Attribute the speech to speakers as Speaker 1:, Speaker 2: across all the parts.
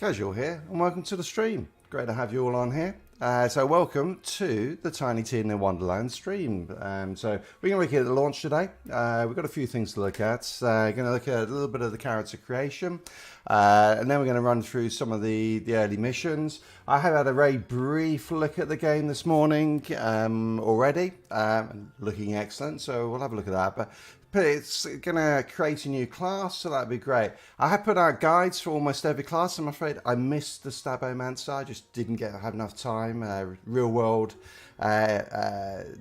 Speaker 1: Casual here, and welcome to the stream. Great to have you all on here. So welcome to the Tiny Tina Wonderlands stream. So we're going to look at the launch today. We've got a few things to look at. Going to look at a little bit of the character creation, and then we're going to run through some of the early missions. I have had a very brief look at the game this morning already, looking excellent. So we'll have a look at that. But it's going to create a new class, so that'd be great. I have put out guides for almost every class. I'm afraid I missed the Stabomancer. I just didn't have enough time. Real world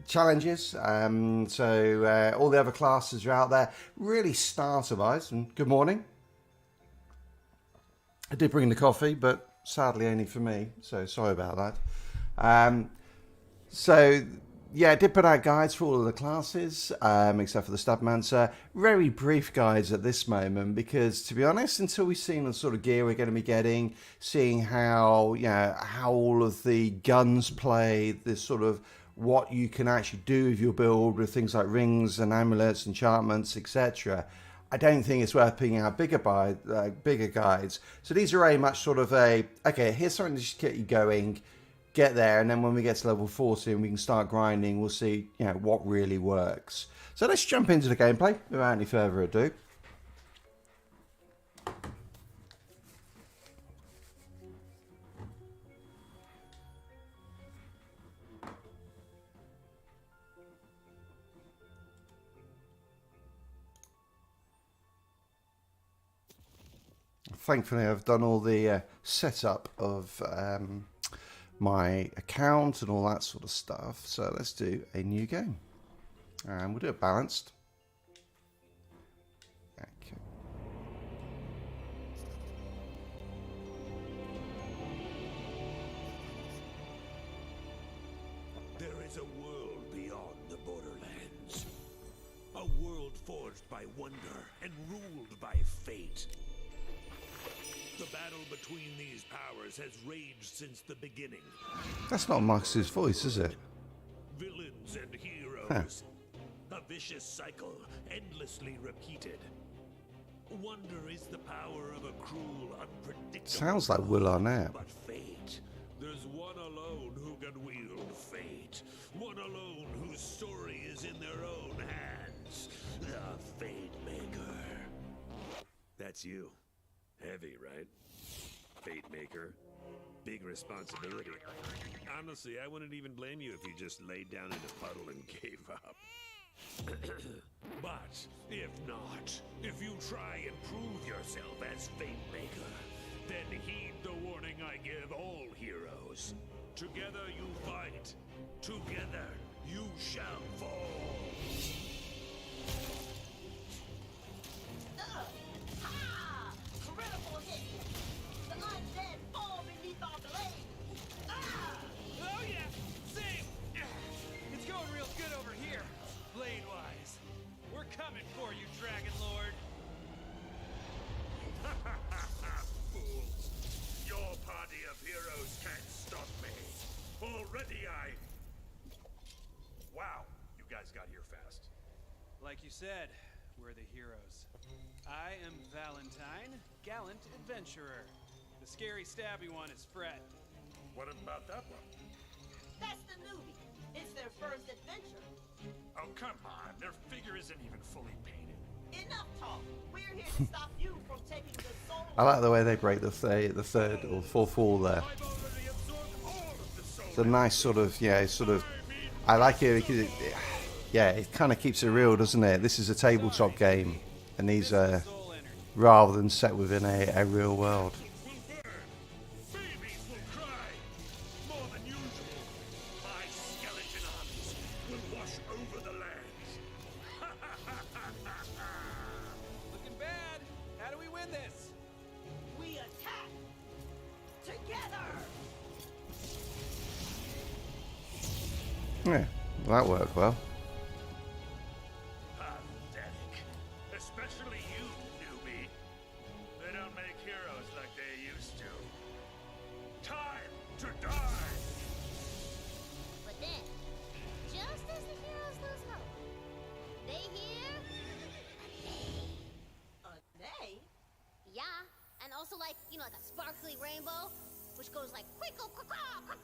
Speaker 1: challenges. So all the other classes are out there. Really starter-wise. And good morning. I did bring the coffee, but sadly only for me. So sorry about that. Yeah, I did put out guides for all of the classes, except for the Stabomancer. Very brief guides at this moment, because to be honest, until we've seen the sort of gear we're going to be getting, seeing how how all of the guns play, this sort of what you can actually do with your build with things like rings and amulets, enchantments, etc. I don't think it's worth picking out bigger guides. So these are very much sort of okay, here's something to just get you going. Get there, and then when we get to level 40 and we can start grinding, we'll see what really works. So let's jump into the gameplay without any further ado. Thankfully I've done all the setup of my account and all that sort of stuff. So let's do a new game, and we'll do it balanced. Okay.
Speaker 2: There is a world beyond the borderlands, a world forged by wonder and ruled by fate. The battle between these powers has raged since the beginning.
Speaker 1: That's not Marcus's voice, is it?
Speaker 2: Villains and heroes. A vicious cycle, endlessly repeated. Wonder is the power of a cruel, unpredictable...
Speaker 1: Sounds like Will Arnett.
Speaker 2: But fate. There's one alone who can wield fate. One alone whose story is in their own hands. The Fate Maker. That's you. Heavy, right? Fate Maker. Big responsibility. Honestly, I wouldn't even blame you if you just laid down in a puddle and gave up. But if not, if you try and prove yourself as Fate Maker, then heed the warning I give all heroes. Together you fight. Together you shall fall.
Speaker 3: Coming for you, Dragon Lord!
Speaker 2: Fools! Your party of heroes can't stop me. Already Wow, you guys got here fast.
Speaker 3: Like you said, we're the heroes. I am Valentine, gallant adventurer. The scary stabby one is Fred.
Speaker 2: What about that one?
Speaker 4: That's the newbie. It's their first adventure.
Speaker 2: Oh, come on. Their figure isn't even fully painted.
Speaker 4: Enough talk. We're here to stop you from taking the soul.
Speaker 1: I like the way they break the third or fourth wall there. It's a nice sort of, I like it because it kind of keeps it real, doesn't it? This is a tabletop game, and these are rather than set within a real world. Yeah, well, that worked well.
Speaker 2: Pathetic. Especially you, newbie. They don't make heroes like they used to. Time to die!
Speaker 5: But then, just as the heroes lose hope, they hear a neigh.
Speaker 4: A neigh?
Speaker 5: Yeah, and also like, like a sparkly rainbow, which goes like quickle, quack, quack, quack.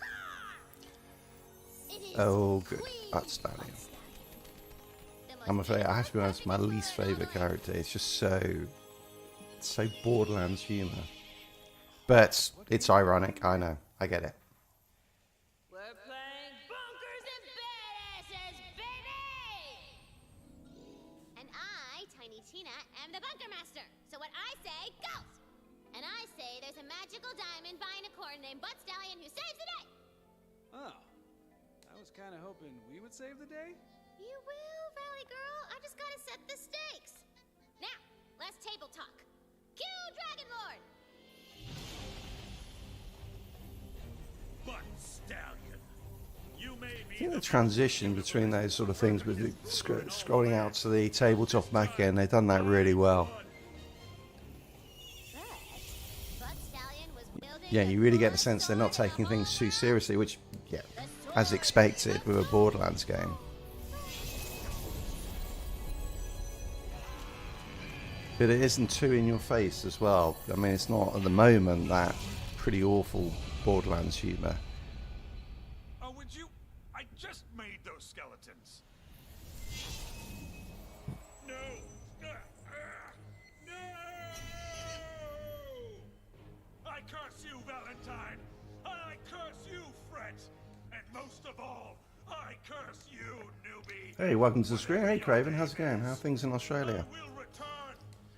Speaker 5: It is
Speaker 1: Oh, good.
Speaker 5: Queen
Speaker 1: That's stunning.
Speaker 5: Buttstellion. The most
Speaker 1: I'm afraid I have to be
Speaker 5: beautiful
Speaker 1: honest, my
Speaker 5: perfect
Speaker 1: least
Speaker 5: bird in all
Speaker 1: favourite
Speaker 5: the land.
Speaker 1: character. It's just so Borderlands humour. But it's ironic, I know. I get it.
Speaker 5: We're playing Bunkers and Badasses, baby! And I, Tiny Tina, am the Bunker Master. So what I say goes! And I say there's a magical diamond by a corn named Buttstallion who saves the day!
Speaker 3: Oh. I was kind of hoping we would save the day.
Speaker 5: You will, Valley Girl. I just gotta set the stakes. Now, let's table talk. Cue Dragon Lord!
Speaker 2: But Stallion, you may be
Speaker 1: I think the
Speaker 2: the
Speaker 1: transition between those sort of things with the scrolling out to the tabletop back again, they've done that really well.
Speaker 5: But Buttstallion was wielding
Speaker 1: Yeah,
Speaker 5: the
Speaker 1: you really get the
Speaker 5: coolest
Speaker 1: sense they're not
Speaker 5: sword in
Speaker 1: taking
Speaker 5: the
Speaker 1: things
Speaker 5: whole
Speaker 1: too
Speaker 5: world.
Speaker 1: seriously, which, yeah, as expected with a Borderlands game. But it isn't too in your face as well. I mean, it's not at the moment that pretty awful Borderlands humour.
Speaker 2: Oh, would you? I just made those skeletons. No! No! I curse you, Valentine! I curse you, Fret! And most of all, I curse you, newbie!
Speaker 1: Hey, welcome to the screen. Hey, Craven, how's it going? How are things in Australia?
Speaker 2: I will return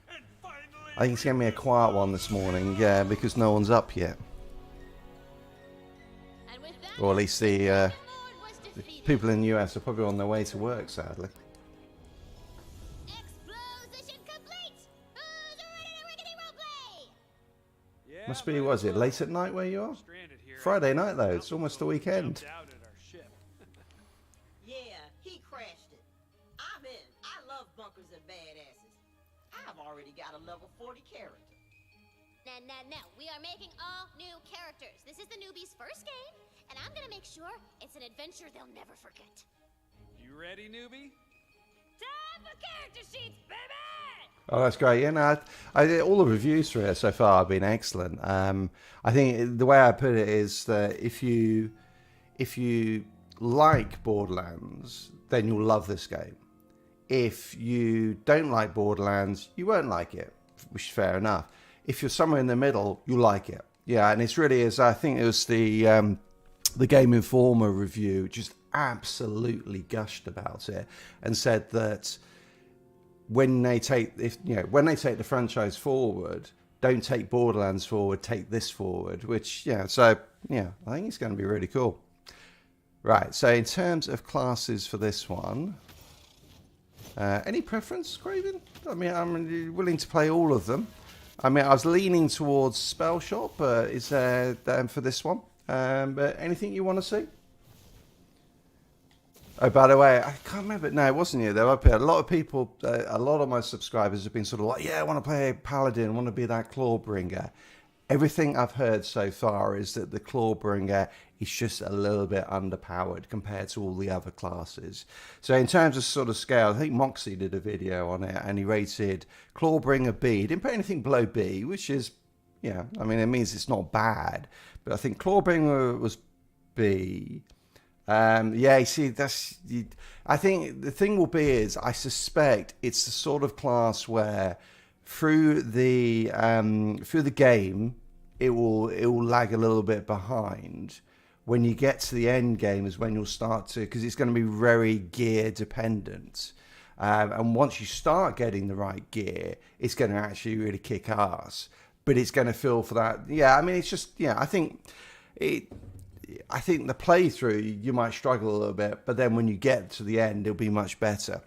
Speaker 2: and finally
Speaker 1: I think it's going to be a quiet one this morning, yeah, because no one's up yet.
Speaker 5: And with that,
Speaker 1: Or at least the
Speaker 5: Dragon Lord was defeated.
Speaker 1: people in the US are probably on their way to work, sadly.
Speaker 5: Explosion complete! Who's ready to rickety roleplay?
Speaker 3: Yeah.
Speaker 1: Must be,
Speaker 3: but
Speaker 1: was it late at night where you are?
Speaker 3: stranded here.
Speaker 1: Friday night though, it's almost the weekend.
Speaker 3: Jumped out at our ship.
Speaker 4: Yeah, he crashed it. I'm in. I love bunkers and badasses. I've already got a level 40 character.
Speaker 5: No. We are making all new characters. This is the newbie's first game, and I'm gonna make sure it's an adventure they'll never forget.
Speaker 3: You ready, newbie?
Speaker 5: Time for character sheets, baby!
Speaker 1: Oh, that's great. Yeah, no, all the reviews for it so far have been excellent. I think the way I put it is that if you like Borderlands, then you'll love this game. If you don't like Borderlands, you won't like it, which is fair enough. If you're somewhere in the middle, you'll like it. Yeah, and it's really is. I think it was the Game Informer review just absolutely gushed about it and said that when they take the franchise forward, don't take Borderlands forward, take this forward. Which I think it's going to be really cool. Right. So in terms of classes for this one. Any preference, Craven? I mean, I'm willing to play all of them. I mean, I was leaning towards Spell Shot, but is there for this one? But anything you want to see? Oh, by the way, I can't remember. No, it wasn't you. There were a lot of people, a lot of my subscribers have been sort of like, yeah, I want to play Paladin, I want to be that Clawbringer. Everything I've heard so far is that the Clawbringer is just a little bit underpowered compared to all the other classes. So in terms of sort of scale, I think Moxie did a video on it and he rated Clawbringer B. He didn't put anything below B, which is, I mean, it means it's not bad. But I think Clawbringer was B. You see, I think the thing will be is I suspect it's the sort of class where through the game it will lag a little bit behind. When you get to the end game is when you'll start to, because it's going to be very gear dependent. And once you start getting the right gear, it's going to actually really kick ass. But it's going to feel for that. Yeah, I mean, it's just, I think the playthrough, you might struggle a little bit, but then when you get to the end, it'll be much better.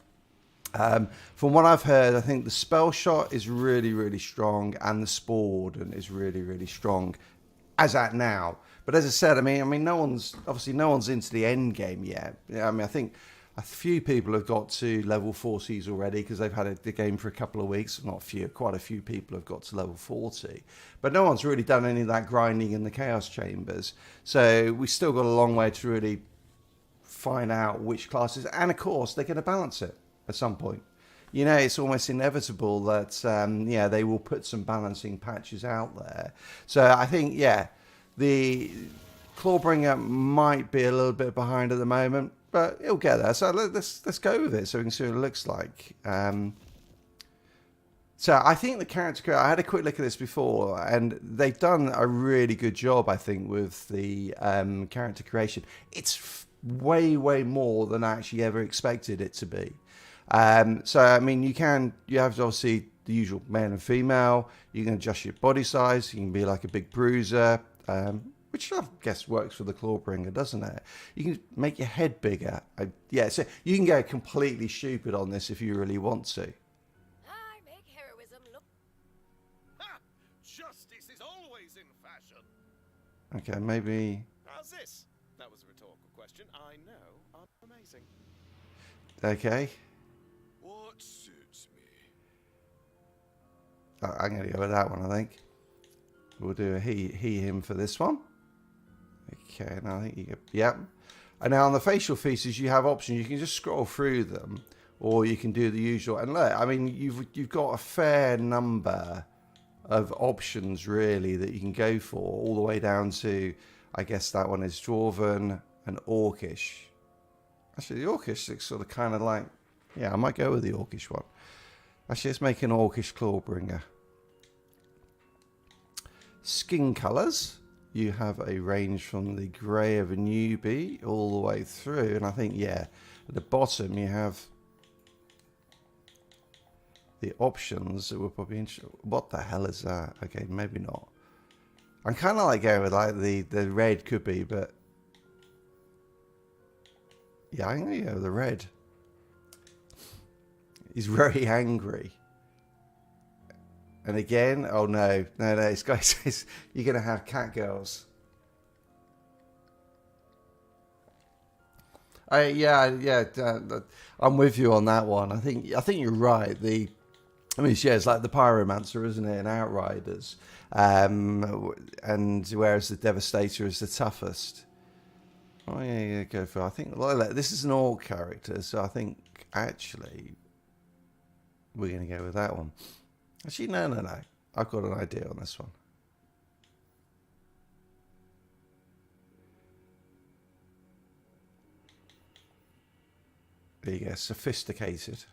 Speaker 1: From what I've heard, I think the Spell Shot is really, really strong, and the Spore Warden is really, really strong as at now. But as I said, I mean, no one's into the end game yet. I mean, I think a few people have got to level 40s already because they've had the game for a couple of weeks. Not a few, quite a few people have got to level 40. But no one's really done any of that grinding in the Chaos Chambers. So we've still got a long way to really find out which classes. And of course, they're going to balance it at some point. you know, it's almost inevitable that, yeah, they will put some balancing patches out there. So I think, yeah, the Clawbringer might be a little bit behind at the moment, but it'll get there. So let's go with it so we can see what it looks like. So I think the character creation, I had a quick look at this before, and they've done a really good job, I think, with the character creation. It's way more than I actually ever expected it to be. So, I mean, you have obviously the usual male and female. You can adjust your body size. You can be like a big bruiser, which I guess works for the Clawbringer, doesn't it? You can make your head bigger. Yeah, so you can go completely stupid on this if you really want to.
Speaker 2: Justice is always in fashion.
Speaker 1: Okay, maybe...
Speaker 2: How's this? That was a rhetorical question. I know. I'm amazing.
Speaker 1: Okay.
Speaker 2: What suits me?
Speaker 1: I'm going to go with that one, I think. We'll do a he, him for this one. Okay, now I think you get... Yep. And now on the facial features, you have options. You can just scroll through them, or you can do the usual. And look, I mean, you've got a fair number of options really that you can go for, all the way down to, I guess that one is Dwarven and Orcish. Actually, the Orcish looks sort of kind of like, yeah, I might go with the Orcish one. Actually, let's make an Orcish Clawbringer. Skin colours, you have a range from the grey of a newbie all the way through, and I think, yeah, at the bottom you have the options that were probably interesting. What the hell is that? Okay, maybe not. I'm kind of like going with like the red could be, but yeah, I'm going to go with the red. He's very angry. And again, oh no, this guy says you're going to have cat girls. Yeah, I'm with you on that one. I think you're right. I mean, yeah, it's like the Pyromancer, isn't it, in Outriders? And whereas the Devastator is the toughest. Oh, yeah, go for it. I think this is an Orc character, so I think actually we're going to go with that one. Actually, no. I've got an idea on this one. There you go, sophisticated.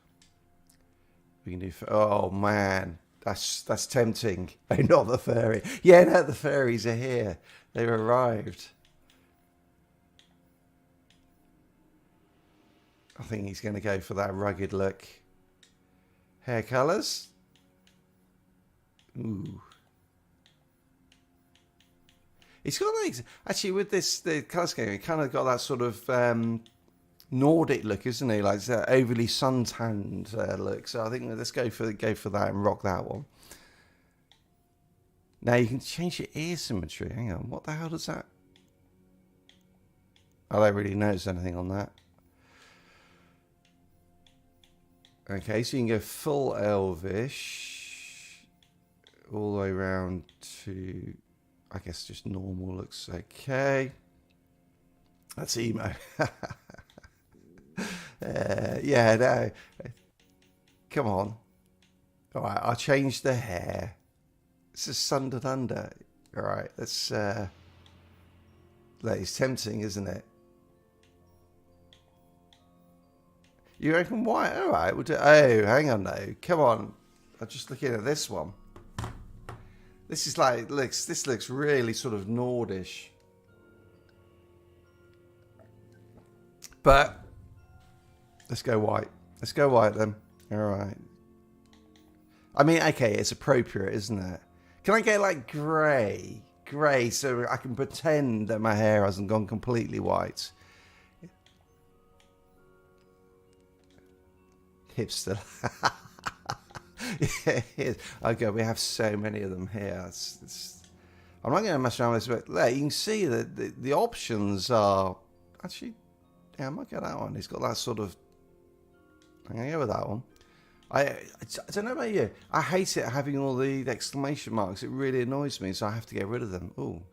Speaker 1: We can do. Oh man, that's tempting. Oh, not the fairy. Yeah, no, the fairies are here. They've arrived. I think he's going to go for that rugged look. Hair colours. Ooh. It's got like, actually with the colour scheme, it kind of got that sort of Nordic look, isn't he? Like that overly suntanned look. So I think let's go for that and rock that one. Now you can change your ear symmetry. Hang on, what the hell does that? I don't really notice anything on that. Okay, so you can go full elvish, all the way around to, I guess, just normal looks okay. That's emo. Yeah, no. Come on. All right, I'll change the hair. This is sundered under. All right, let's. That is tempting, isn't it? You reckon white? All right, we'll do. Oh, hang on, no, come on. I'm just looking at this one. This is like This looks really sort of Nordish. But let's go white. Let's go white then. All right. I mean, okay, it's appropriate, isn't it? Can I get like grey? Grey, so I can pretend that my hair hasn't gone completely white. Hipster. Yeah, okay, we have so many of them here. I'm not going to mess around with this, but you can see that the options are actually. Yeah, I might get that one. He's got that sort of. I'm going to go with that one. I don't know about you. I hate it having all the exclamation marks. It really annoys me, so I have to get rid of them. Ooh.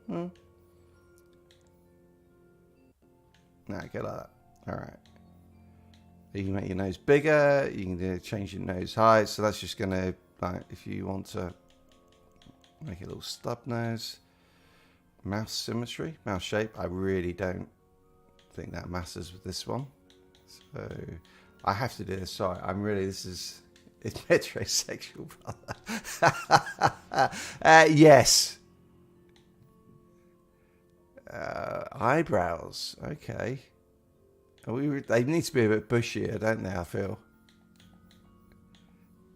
Speaker 1: No, go like that. All right. You can make your nose bigger. You can change your nose height. So that's just going to, like, if you want to make a little stub nose. Mouth symmetry, mouth shape. I really don't think that matters with this one. So I have to do this. Sorry, it's metrosexual, brother. Yes. Eyebrows. Okay. They need to be a bit bushier, don't they? I feel.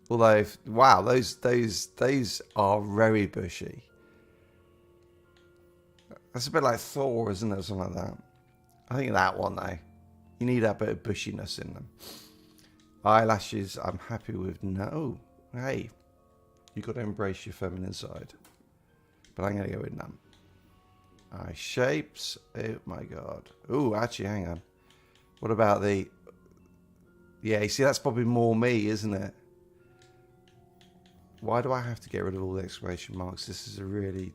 Speaker 1: Although, wow, those are very bushy. That's a bit like Thor, isn't it? Something like that. I think that one though. You need a bit of bushiness in them. Eyelashes, I'm happy with no. Hey, you got to embrace your feminine side. But I'm going to go with none. Eye shapes. Oh my god. Oh, actually, hang on. What about the... Yeah, you see, that's probably more me, isn't it? Why do I have to get rid of all the exclamation marks? This is a really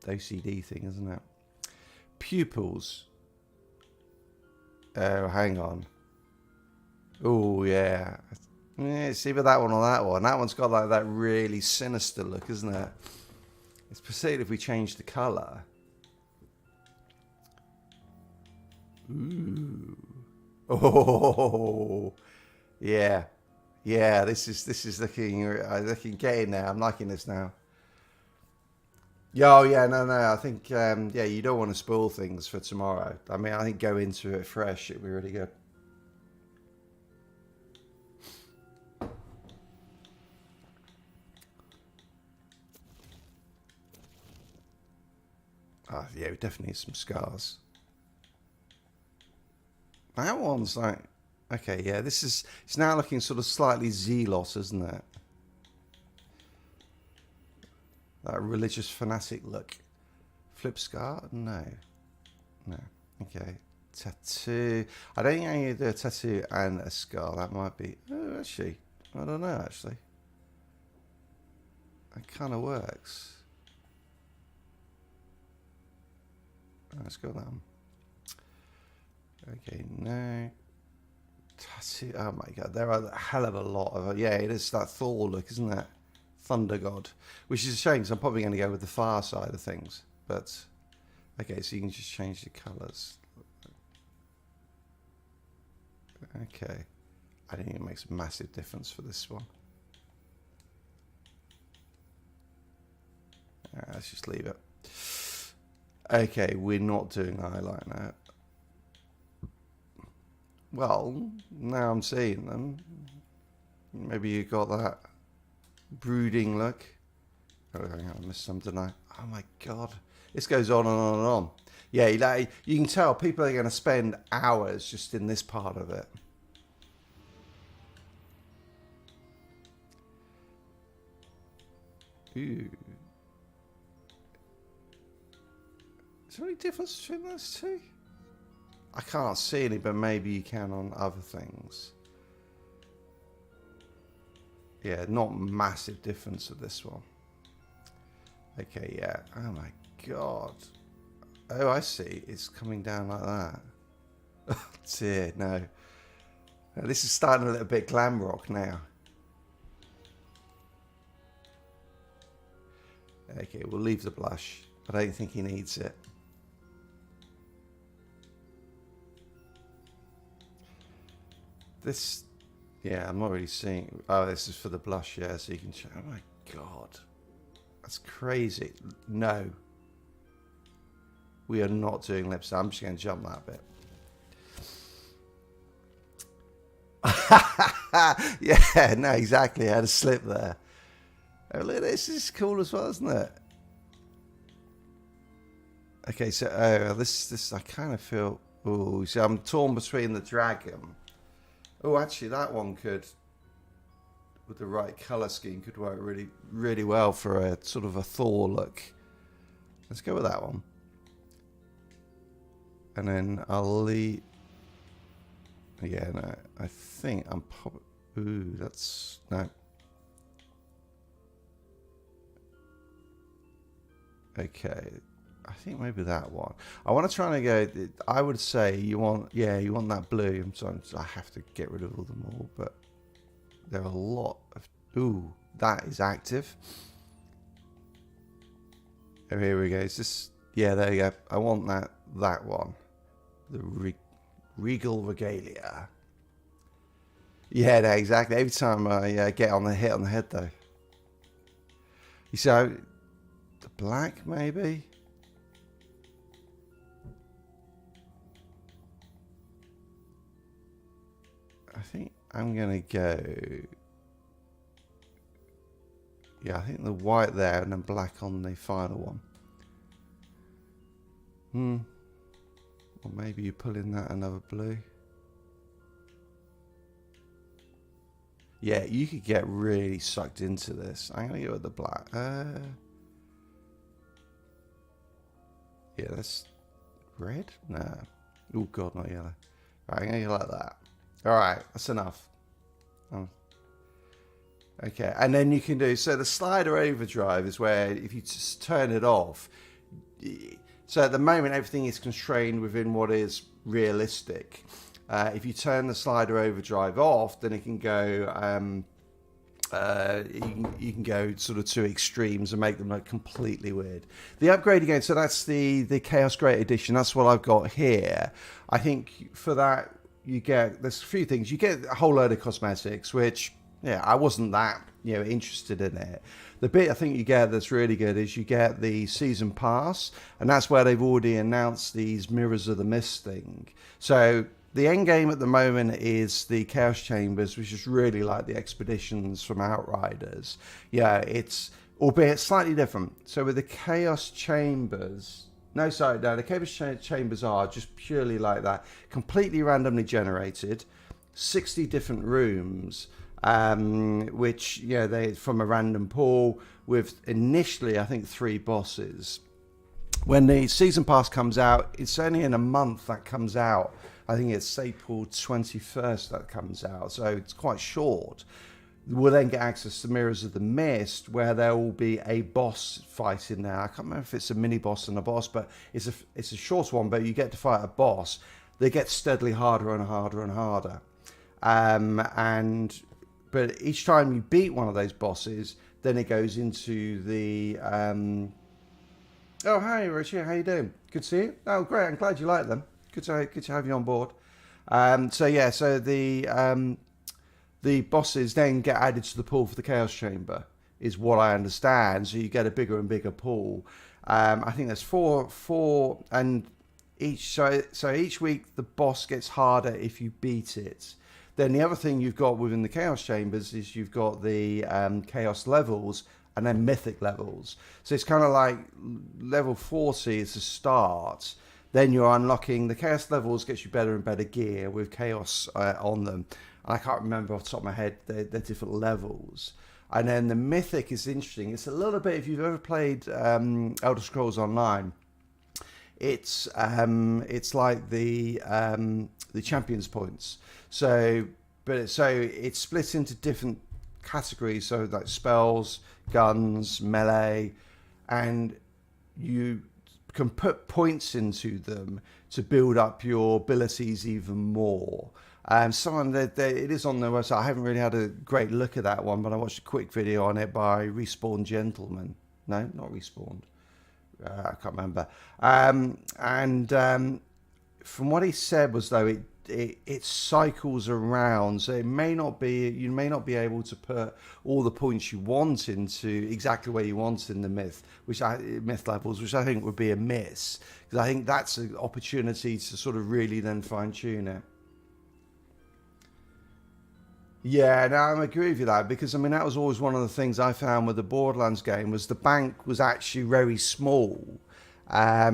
Speaker 1: OCD thing, isn't it? Pupils. Oh, hang on. Oh, yeah. Yeah, it's either that one or that one. That one's got like that really sinister look, isn't it? It's particularly if we change the colour. Ooh. Oh, yeah. Yeah, this is looking getting there. I'm liking this now. Oh, yeah, no. I think, yeah, you don't want to spoil things for tomorrow. I mean, I think go into it fresh. It'll be really good. Oh, yeah, we definitely need some scars. That one's like... Okay, yeah, it's now looking sort of slightly Zealot, isn't it? That religious fanatic look. Flip scar? No. Okay. Tattoo. I don't think I need to do a tattoo and a scar. That might be... Oh, actually. I don't know, actually. That kind of works. Let's go down. Okay, no. Tattoo. Oh my god, there are a hell of a lot of... Yeah, it is that Thor look, isn't it? Thunder God. Which is a shame, because I'm probably going to go with the far side of things. But, okay, so you can just change the colours. Okay. I think it makes a massive difference for this one. Alright, let's just leave it. Okay, we're not doing eyeliner. Well, now I'm seeing them. Maybe you got that brooding look. Oh, hang on, I missed some, didn't I? Oh my god. This goes on and on and on. Yeah, you can tell people are going to spend hours just in this part of it. Ooh. Is there any difference between those two? I can't see any, but maybe you can on other things. Yeah, not massive difference with this one. Okay, yeah. Oh my god. Oh, I see. It's coming down like that. Oh dear, no. Now, this is starting a little bit glam rock now. Okay, we'll leave the blush. I don't think he needs it. This, yeah, I'm not really seeing... Oh, this is for the blush, yeah, so you can... Oh my god. That's crazy. No. We are not doing lips. I'm just going to jump that bit. Yeah, no, exactly. I had a slip there. Oh, look, this is cool as well, isn't it? Okay, so this I kind of feel... Oh, see, I'm torn between the dragon. Oh, actually, that one could, with the right colour scheme, could work really, really well for a sort of a Thor look. Let's go with that one. And then I'll leave... Yeah, no, I think I'm probably... Ooh, that's... No. Okay. I think maybe that one. I want to try and go. I would say you want that blue. I'm sorry, I have to get rid of all them all, but there are a lot of. Ooh, that is active. Oh, here we go. Is this? Yeah, there you go. I want that one. The Regal Regalia. Yeah, no, exactly. Every time I get on the head though. You see, the black maybe. I think I'm gonna go. Yeah, I think the white there and then black on the final one. Or maybe you pull in that another blue. Yeah, you could get really sucked into this. I'm gonna go with the black. Yeah, that's red. No. Oh god, not yellow. Right, I'm gonna go like that. All right, that's enough. Okay, and then you can do, so the slider overdrive is where if you just turn it off, so at the moment everything is constrained within what is realistic. If you turn the slider overdrive off, then it can go, you can go sort of to extremes and make them look completely weird. The upgrade again, so that's the Chaos Great Edition, that's what I've got here. I think for that, there's a few things. You get a whole load of cosmetics, which, yeah, I wasn't that, interested in it. The bit I think you get that's really good is you get the season pass, and that's where they've already announced these Mirrors of the Mist thing. So the end game at the moment is the Chaos Chambers, which is really like the expeditions from Outriders. Yeah, it's albeit slightly different. So with the Chaos Chambers, the Chaos Chambers are just purely like that, completely randomly generated, 60 different rooms. Which they from a random pool with initially I think 3 bosses. When the season pass comes out, it's only in a month that comes out. I think it's April 21st that comes out, so it's quite short. We'll then get access to Mirrors of the Mist, where there will be a boss fight in there. I can't remember if it's a mini boss and a boss, but it's a short one. But you get to fight a boss. They get steadily harder and harder and harder, But each time you beat one of those bosses, then it goes into the... Oh, hi, Richie. How you doing? Good to see you. Oh, great. I'm glad you like them. Good to have you on board. So the bosses then get added to the pool for the Chaos Chamber, is what I understand. So you get a bigger and bigger pool. I think there's four, and each week the boss gets harder if you beat it. Then the other thing you've got within the Chaos Chambers is you've got the Chaos levels and then Mythic levels. So it's kind of like level 40 is the start. Then you're unlocking the Chaos levels, gets you better and better gear with Chaos on them. I can't remember off the top of my head the different levels. And then the Mythic is interesting. It's a little bit, if you've ever played Elder Scrolls Online, it's like the Champions Points. So it's split into different categories. So like spells, guns, melee, and you can put points into them to build up your abilities even more. It is on their website. I haven't really had a great look at that one, but I watched a quick video on it by Respawn Gentleman. No, not Respawned. I can't remember. From what he said was though it cycles around, so you may not be able to put all the points you want into exactly where you want in the myth levels, which I think would be a miss, because I think that's an opportunity to sort of really then fine tune it. Yeah, no, I agree with you that, because I mean that was always one of the things I found with the Borderlands game was the bank was actually very small, or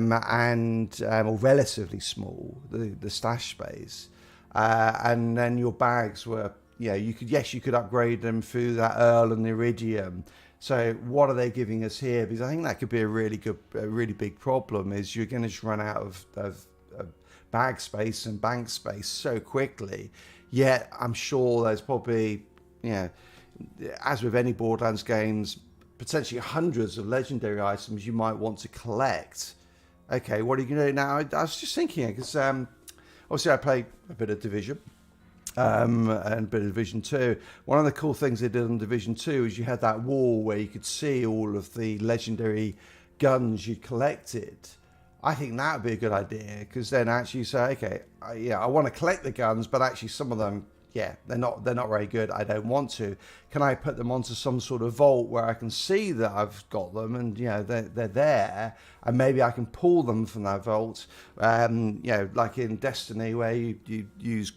Speaker 1: relatively small, the stash space, and then your bags were, you could upgrade them through that Earl and the Iridium. So what are they giving us here? Because I think that could be a really big problem. Is you're going to just run out of bag space and bank space so quickly. Yet I'm sure there's probably, as with any Borderlands games, potentially hundreds of legendary items you might want to collect Okay, what are you going to do now? I was just thinking, because obviously I play a bit of Division. And a bit of Division 2. One of the cool things they did on Division 2 is you had that wall where you could see all of the legendary guns you collected. I think that would be a good idea, because then actually you say, okay, I want to collect the guns, but actually some of them, they're not very good. I don't want to. Can I put them onto some sort of vault where I can see that I've got them, and they're there, and maybe I can pull them from that vault. Like in Destiny, where you use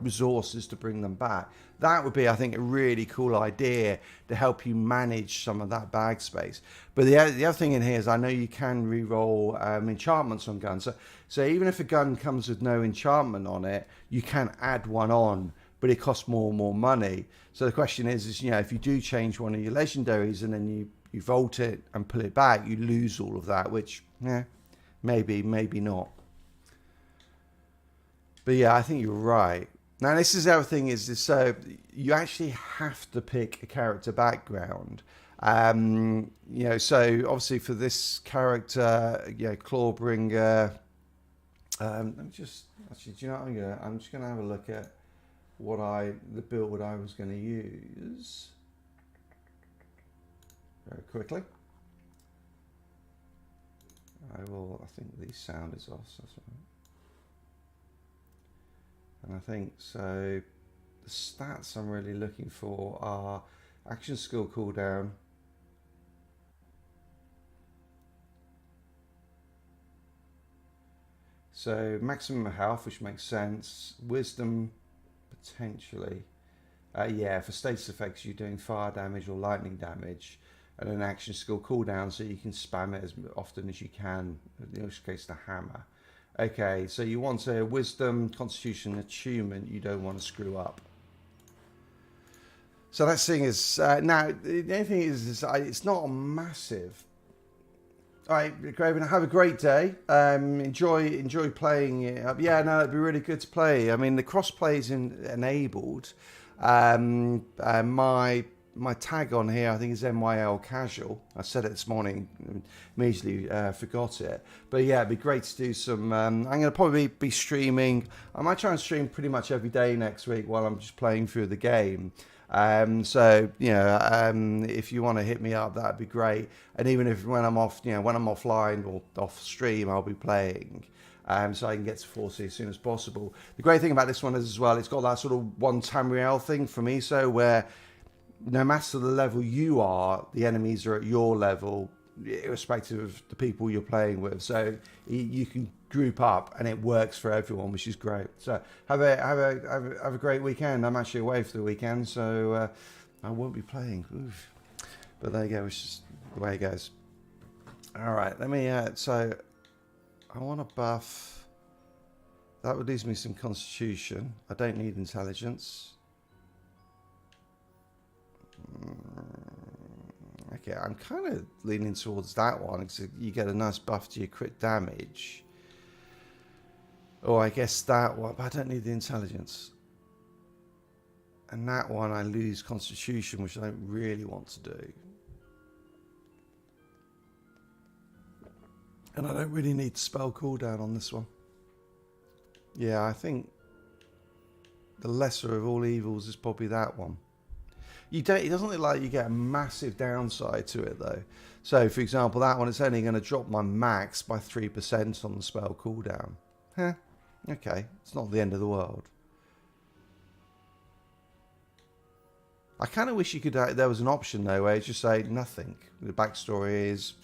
Speaker 1: resources to bring them back. That would be, I think, a really cool idea to help you manage some of that bag space. But the other thing in here is I know you can re-roll enchantments on guns. So even if a gun comes with no enchantment on it, you can add one on, but it costs more and more money. So the question is if you do change one of your legendaries and then you vault it and pull it back, you lose all of that, which, maybe not. But yeah, I think you're right. Now, this is the other thing is so you actually have to pick a character background. So obviously for this character, Clawbringer, let me just, actually, do you know what I'm just going to have a look at the build I was going to use very quickly. I think the sound is off, so that's right. And I think so the stats I'm really looking for are action skill cooldown, so maximum health, which makes sense, wisdom potentially, for status effects you're doing fire damage or lightning damage, and an action skill cooldown so you can spam it as often as you can, in this case the hammer. Okay, so you want a wisdom, constitution, attunement you don't want to screw up. So that thing is, now, the only thing is it's not a massive. All right, Graven, have a great day. Enjoy playing it up. Yeah, no, it'd be really good to play. I mean, the crossplay is enabled. My tag on here, I think, is MYL Casual. I said it this morning, immediately forgot it. But yeah, it'd be great to do some. I'm going to probably be streaming. I might try and stream pretty much every day next week while I'm just playing through the game. If you want to hit me up, that'd be great. And even if when I'm off, when I'm offline or off stream, I'll be playing. So I can get to 40 as soon as possible. The great thing about this one is as well, it's got that sort of one Tamriel thing from ESO where no matter the level you are, the enemies are at your level, irrespective of the people you're playing with. So you can group up, and it works for everyone, which is great. So have a great weekend. I'm actually away for the weekend, so I won't be playing. Oof. But there you go. It's just the way it goes. All right, let me. So I want to buff. That would leave me some constitution. I don't need intelligence. Okay, I'm kind of leaning towards that one because you get a nice buff to your crit damage. Or I guess that one, but I don't need the intelligence. And that one I lose constitution, which I don't really want to do. And I don't really need spell cooldown on this one. Yeah, I think the lesser of all evils is probably that one. It doesn't look like you get a massive downside to it though. So for example, that one, it's only going to drop my max by 3% on the spell cooldown. Okay, it's not the end of the world. I kind of wish you could. There was an option though where you just say nothing. The backstory is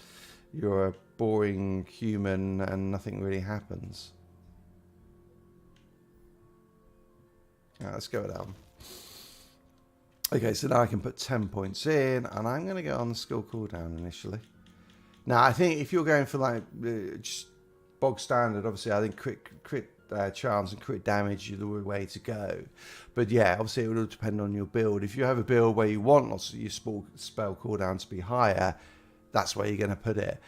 Speaker 1: you're a boring human and nothing really happens. Right, let's go with that one. Okay, so now I can put 10 points in, and I'm going to go on the skill cooldown initially. Now, I think if you're going for like just bog standard, obviously, I think crit chance and crit damage are the way to go. But yeah, obviously, it will depend on your build. If you have a build where you want lots of your spell cooldown to be higher, that's where you're going to put it.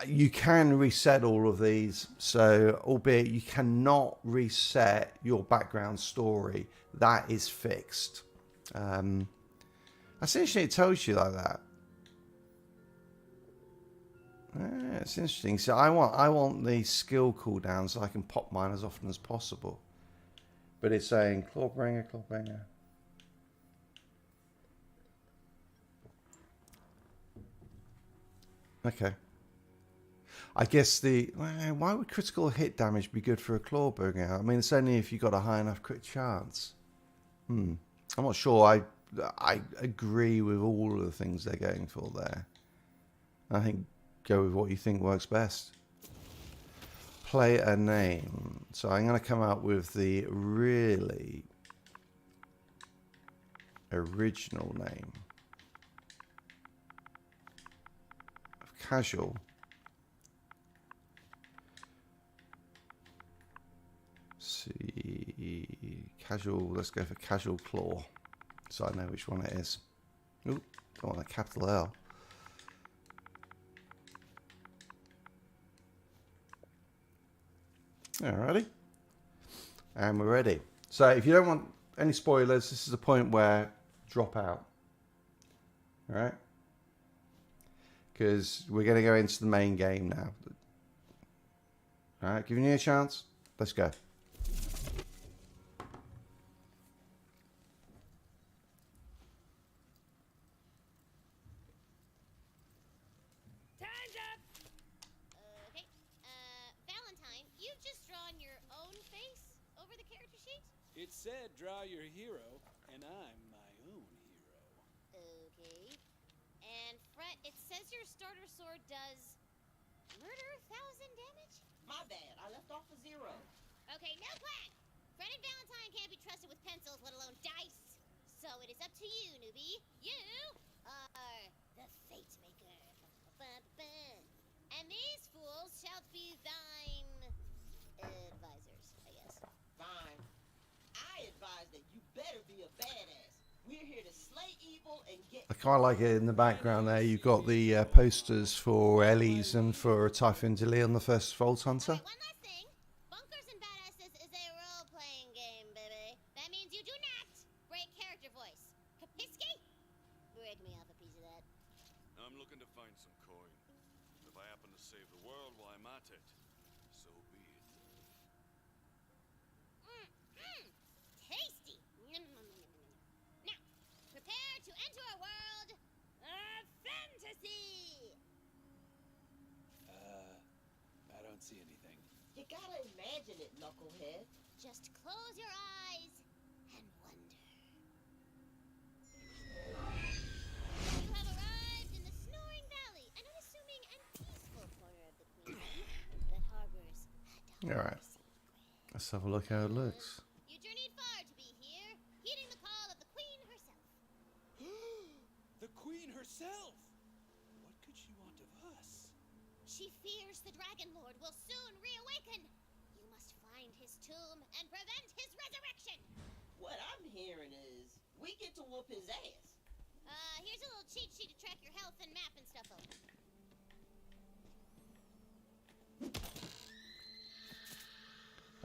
Speaker 1: You can reset all of these, so albeit you cannot reset your background story. That is fixed. Essentially, it tells you like that. It's interesting. So I want the skill cooldown so I can pop mine as often as possible. But it's saying Clawbringer, Clawbringer. Okay. I guess why would critical hit damage be good for a Clawbringer? I mean, it's only if you got a high enough crit chance. I'm not sure. I agree with all of the things they're going for there. I think go with what you think works best. Play a name. So I'm going to come up with the really original name of casual. See, casual. Let's go for casual claw, so I know which one it is. Ooh, don't want a capital L. Alrighty, and we're ready. So if you don't want any spoilers, this is the point where drop out. All right, because we're going to go into the main game now. All right, giving you a chance. Let's go.
Speaker 5: Time's up! Okay, Valentine, you've just drawn your own face over the character sheet?
Speaker 3: It said draw your hero, and I'm my own hero.
Speaker 5: Okay. And Fret, it says your starter sword does murder 1,000 damage?
Speaker 4: My bad. I left off a 0.
Speaker 5: Okay, no plan! Fred and Valentine can't be trusted with pencils, let alone dice. So it is up to you, newbie. You are the Fate Maker. And these fools shall be thine advisors, I guess.
Speaker 4: Fine. I advise that you better be a badass. We're here to slay evil and get...
Speaker 1: I kind of like it in the background there. You've got the posters for Ellie's and for Typhon Dilly on the first Vault Hunter.
Speaker 5: Okay, one last thing. Bunkers and Badasses is a role-playing game, baby. That means you do not break character voice. Kapiski? Break me off a piece of that.
Speaker 2: I'm looking to find some coin. If I happen to save the world while I'm at it, so be it.
Speaker 5: Tasty. Nom, nom, nom, nom, nom. Now, prepare to enter a world of fantasy.
Speaker 3: I don't see anything.
Speaker 4: You gotta imagine it, knucklehead.
Speaker 5: Just close your eyes and wonder. You have arrived in the Snoring Valley, an unassuming and peaceful corner of the Queen that harbors a
Speaker 1: All right. Let's have a look how it looks.
Speaker 5: You journeyed far to be here, heeding the call of the Queen herself.
Speaker 3: The Queen herself! What could she want of us?
Speaker 5: She fears the Dragon Lord will soon reawaken. You must find his tomb and prevent his resurrection.
Speaker 4: What I'm hearing is we get to whoop his ass.
Speaker 5: Here's a little cheat sheet to track your health and map and stuff over.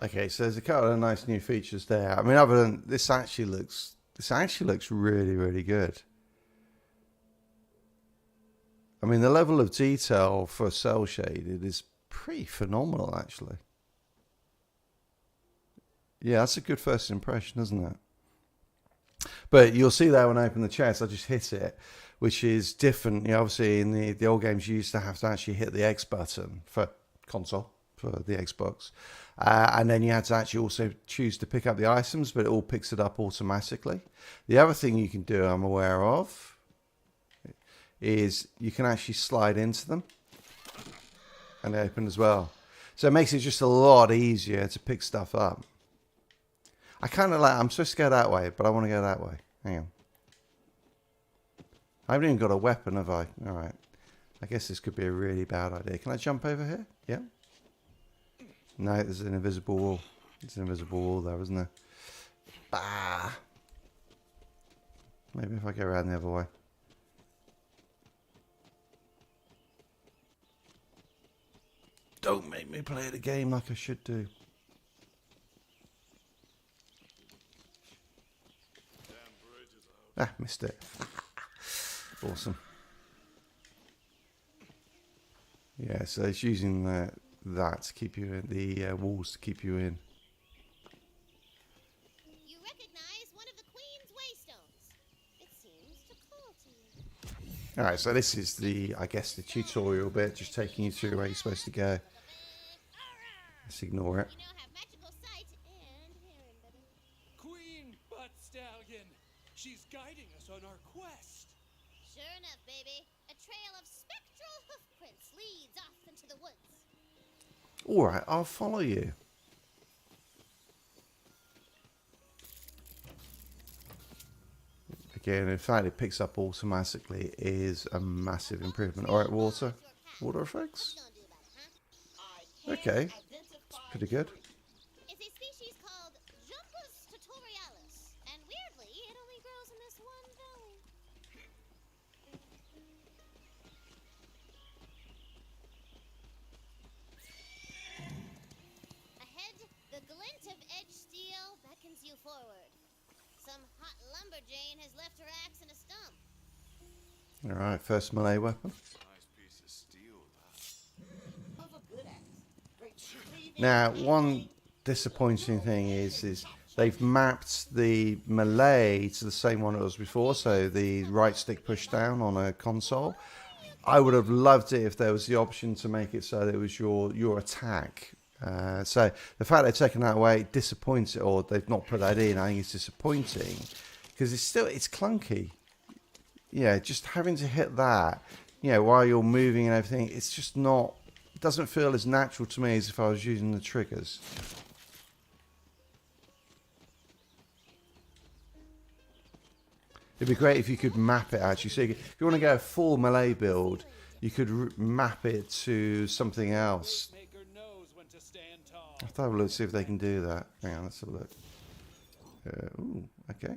Speaker 1: Okay, so there's a couple of nice new features there. I mean, other than this actually looks really, really good. I mean, the level of detail for cell shaded is pretty phenomenal, actually. Yeah, that's a good first impression, isn't it? But you'll see that when I open the chest, I just hit it, which is different. You know, obviously, in the old games, you used to have to actually hit the X button for console, for the Xbox. And then you had to actually also choose to pick up the items, but it all picks it up automatically. The other thing you can do, I'm aware of, is you can actually slide into them and they open as well. So it makes it just a lot easier to pick stuff up. I kind of like, I'm supposed to go that way, but I want to go that way. Hang on. I haven't even got a weapon, have I? All right. I guess this could be a really bad idea. Can I jump over here? Yeah. No, there's an invisible wall. There's an invisible wall there, isn't there? Bah. Maybe if I go around the other way. Don't make me play the game like I should do. Ah, missed it. Awesome. Yeah, so it's using that to keep you in, the walls to keep you in.
Speaker 5: You recognize one of the Queen's waystones. It seems to call to you.
Speaker 1: Alright, so this is the, I guess, the tutorial bit, just taking you through where you're supposed to go. Let's ignore it.
Speaker 5: You now have magical sight and hearing, baby.
Speaker 3: Queen Butt Stallion! She's guiding us on our quest!
Speaker 5: Sure enough, baby. A trail of spectral hoofprints leads off into the woods.
Speaker 1: Alright, I'll follow you. Again, in fact, it picks up automatically. It is a massive improvement. Alright, water. Water effects? Okay. It's pretty good.
Speaker 5: It's a species called Jumpus tutorialis, and weirdly, it only grows in this one valley. Ahead, the glint of edged steel beckons you forward. Some hot lumberjane has left her axe in a stump.
Speaker 1: Alright, first melee weapon.
Speaker 2: Nice piece of steel,
Speaker 4: Of a good axe. Great cleaving
Speaker 1: Now, one disappointing thing is they've mapped the melee to the same one it was before, so the right stick push down on a console. I would have loved it if there was the option to make it so that it was your attack. So the fact they've taken that away disappoints it, or they've not put that in. I think it's disappointing because it's clunky. Yeah, just having to hit that, while you're moving and everything, it's just not. It doesn't feel as natural to me as if I was using the triggers. It'd be great if you could map it actually. So if you want to go a full melee build, you could map it to something else.
Speaker 3: Maker knows when to stand tall.
Speaker 1: I'll have to have a look, see if they can do that. Hang on, let's have a look. Ooh, okay.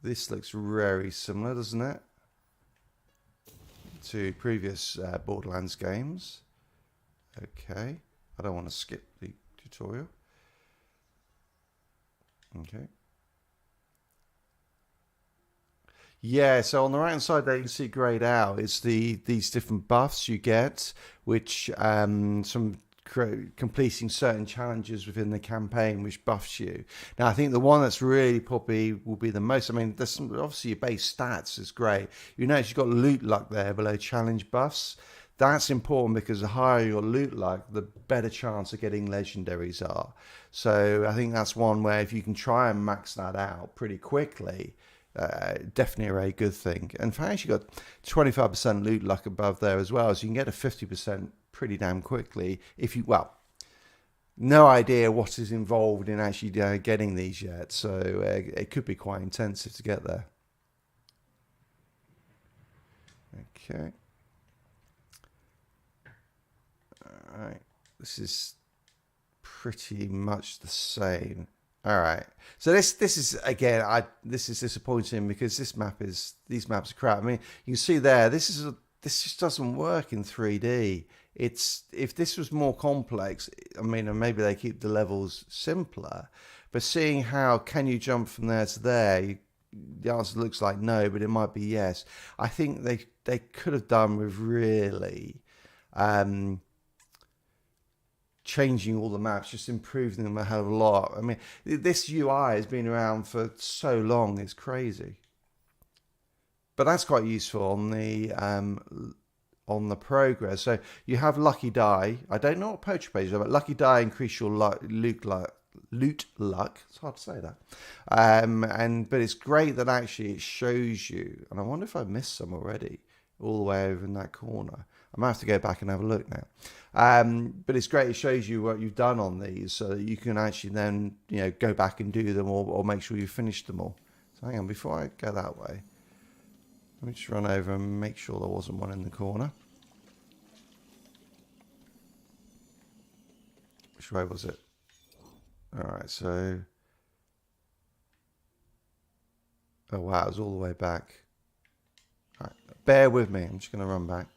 Speaker 1: This looks very similar, doesn't it? To previous Borderlands games. Okay. I don't want to skip the tutorial. Okay. Yeah, so on the right hand side there you can see grayed out. It's these different buffs you get, which completing certain challenges within the campaign, which buffs you. Now, I think the one that's really probably will be the most. I mean, there's obviously your base stats is great. You notice you've got loot luck there below challenge buffs. That's important because the higher your loot luck, the better chance of getting legendaries are. So I think that's one where if you can try and max that out pretty quickly, definitely a very good thing. And for actually got 25% loot luck above there as well, so you can get a 50% pretty damn quickly if you, no idea what is involved in actually getting these yet, so it could be quite intensive to get there. Okay. Alright, this is pretty much the same. Alright, so this is again, this is disappointing because these maps are crap. I mean, you can see there, this just doesn't work in 3D. If this was more complex, I mean, and maybe they keep the levels simpler, but seeing how can you jump from there to there, the answer looks like no, but it might be yes. I think they could have done with really changing all the maps, just improving them a hell of a lot. I mean, this UI has been around for so long, it's crazy. But that's quite useful on the progress. So you have Lucky Die. I don't know what poacher page is, but Lucky Die increase your loot luck. It's hard to say that. But it's great that actually it shows you. And I wonder if I missed some already, all the way over in that corner. I might have to go back and have a look now. But it's great. It shows you what you've done on these, so that you can actually then go back and do them, or make sure you finished them all. So hang on, before I go that way, let me just run over and make sure there wasn't one in the corner. Which way was it? Alright, so... Oh wow, it was all the way back. Alright, bear with me, I'm just going to run back.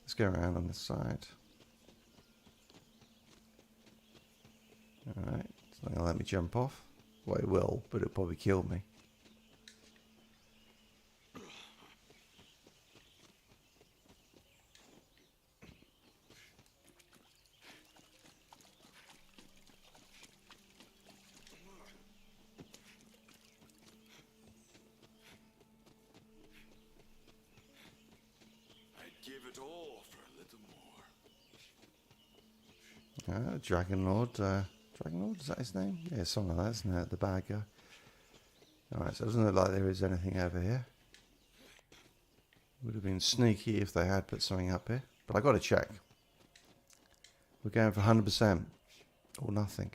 Speaker 1: Let's go around on this side. Alright, it's not going to let me jump off. Well, it will, but it'll probably kill me.
Speaker 2: it all for a little more.
Speaker 1: Dragon Lord. Dragon Lord, is that his name? Yeah, something like that, isn't it? The bad guy. Alright, so it doesn't look like there is anything over here. Would have been sneaky if they had put something up here. But I got to check. We're going for 100% or nothing.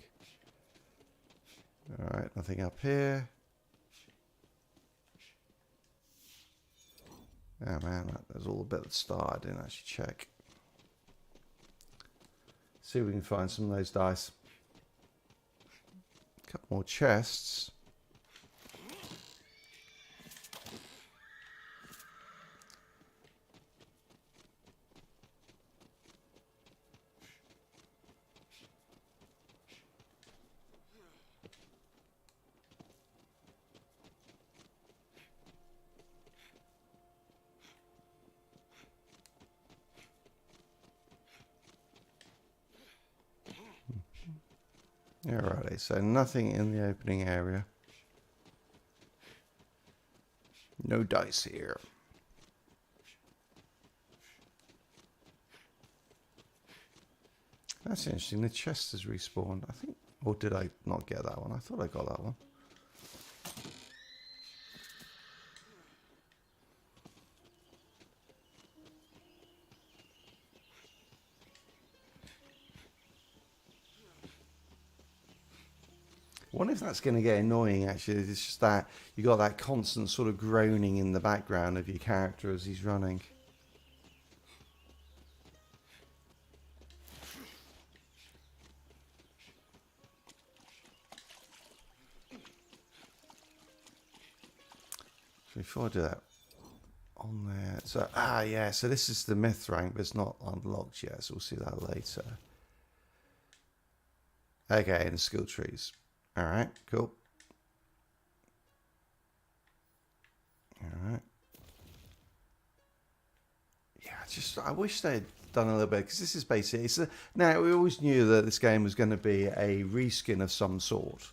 Speaker 1: Alright, nothing up here. Oh man, there's all the bit at the start. I didn't actually check. See if we can find some of those dice. A couple more chests. Alrighty, so nothing in the opening area. No dice here. That's interesting. The chest has respawned, I think. Or did I not get that one? I thought I got that one. I wonder if that's going to get annoying, actually. It's just that you got that constant sort of groaning in the background of your character as he's running. So before I do that, on there. So, yeah, so this is the myth rank, but it's not unlocked yet, so we'll see that later. Okay, and skill trees. Alright, cool. Alright. Yeah, I wish they'd done a little bit, because this is basically... now, we always knew that this game was going to be a reskin of some sort.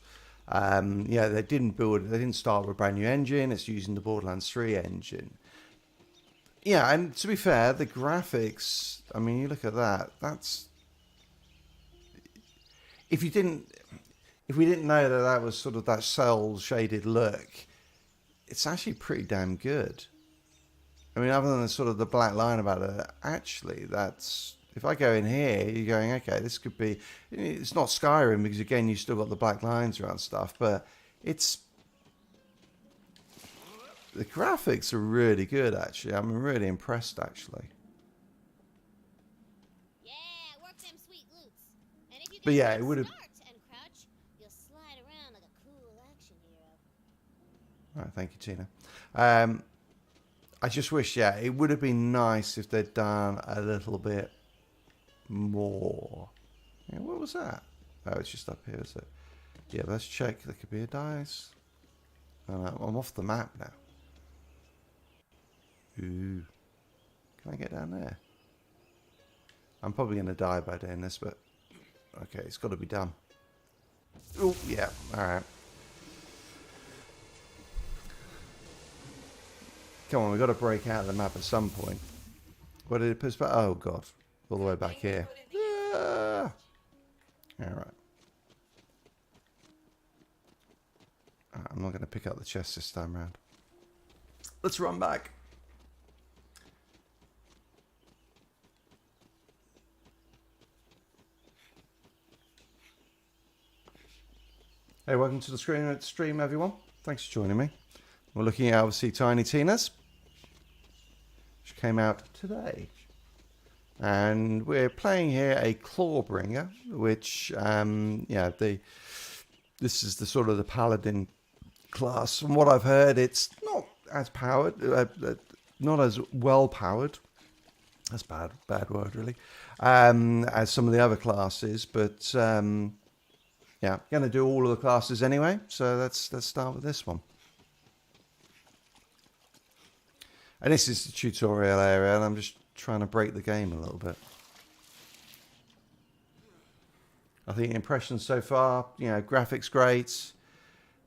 Speaker 1: Yeah, they didn't start with a brand new engine, it's using the Borderlands 3 engine. Yeah, and to be fair, the graphics, I mean, you look at that, that's... If we didn't know that that was sort of that cel-shaded look, it's actually pretty damn good. I mean, other than the sort of the black line about it, actually, that's... If I go in here, you're going, okay, this could be... It's not Skyrim, because, again, you've still got the black lines around stuff, but it's... The graphics are really good, actually. I'm really impressed, actually.
Speaker 5: Yeah, work them sweet loots. And if you
Speaker 1: But yeah, it would have... Alright, thank you, Tina. I just wish, yeah, it would have been nice if they'd done a little bit more. Yeah, what was that? Oh, it's just up here, is it? Yeah, let's check. There could be a dice. Oh, no, I'm off the map now. Ooh. Can I get down there? I'm probably going to die by doing this, but... Okay, it's got to be done. Oh, yeah, alright. Come on, we've got to break out of the map at some point. What did it put us back? Oh, God. All the way back here. Ah! Alright. I'm not going to pick up the chest this time round. Let's run back. Hey, welcome to the stream, everyone. Thanks for joining me. We're looking at, obviously, Tiny Tina's, which came out today. And we're playing here a Clawbringer, which, yeah, this is the sort of the Paladin class. From what I've heard, it's not as powered, not as well powered. That's bad word, really. As some of the other classes, but yeah, going to do all of the classes anyway. So let's start with this one. And this is the tutorial area, and I'm just trying to break the game a little bit. I think impressions so far, you know, graphics great.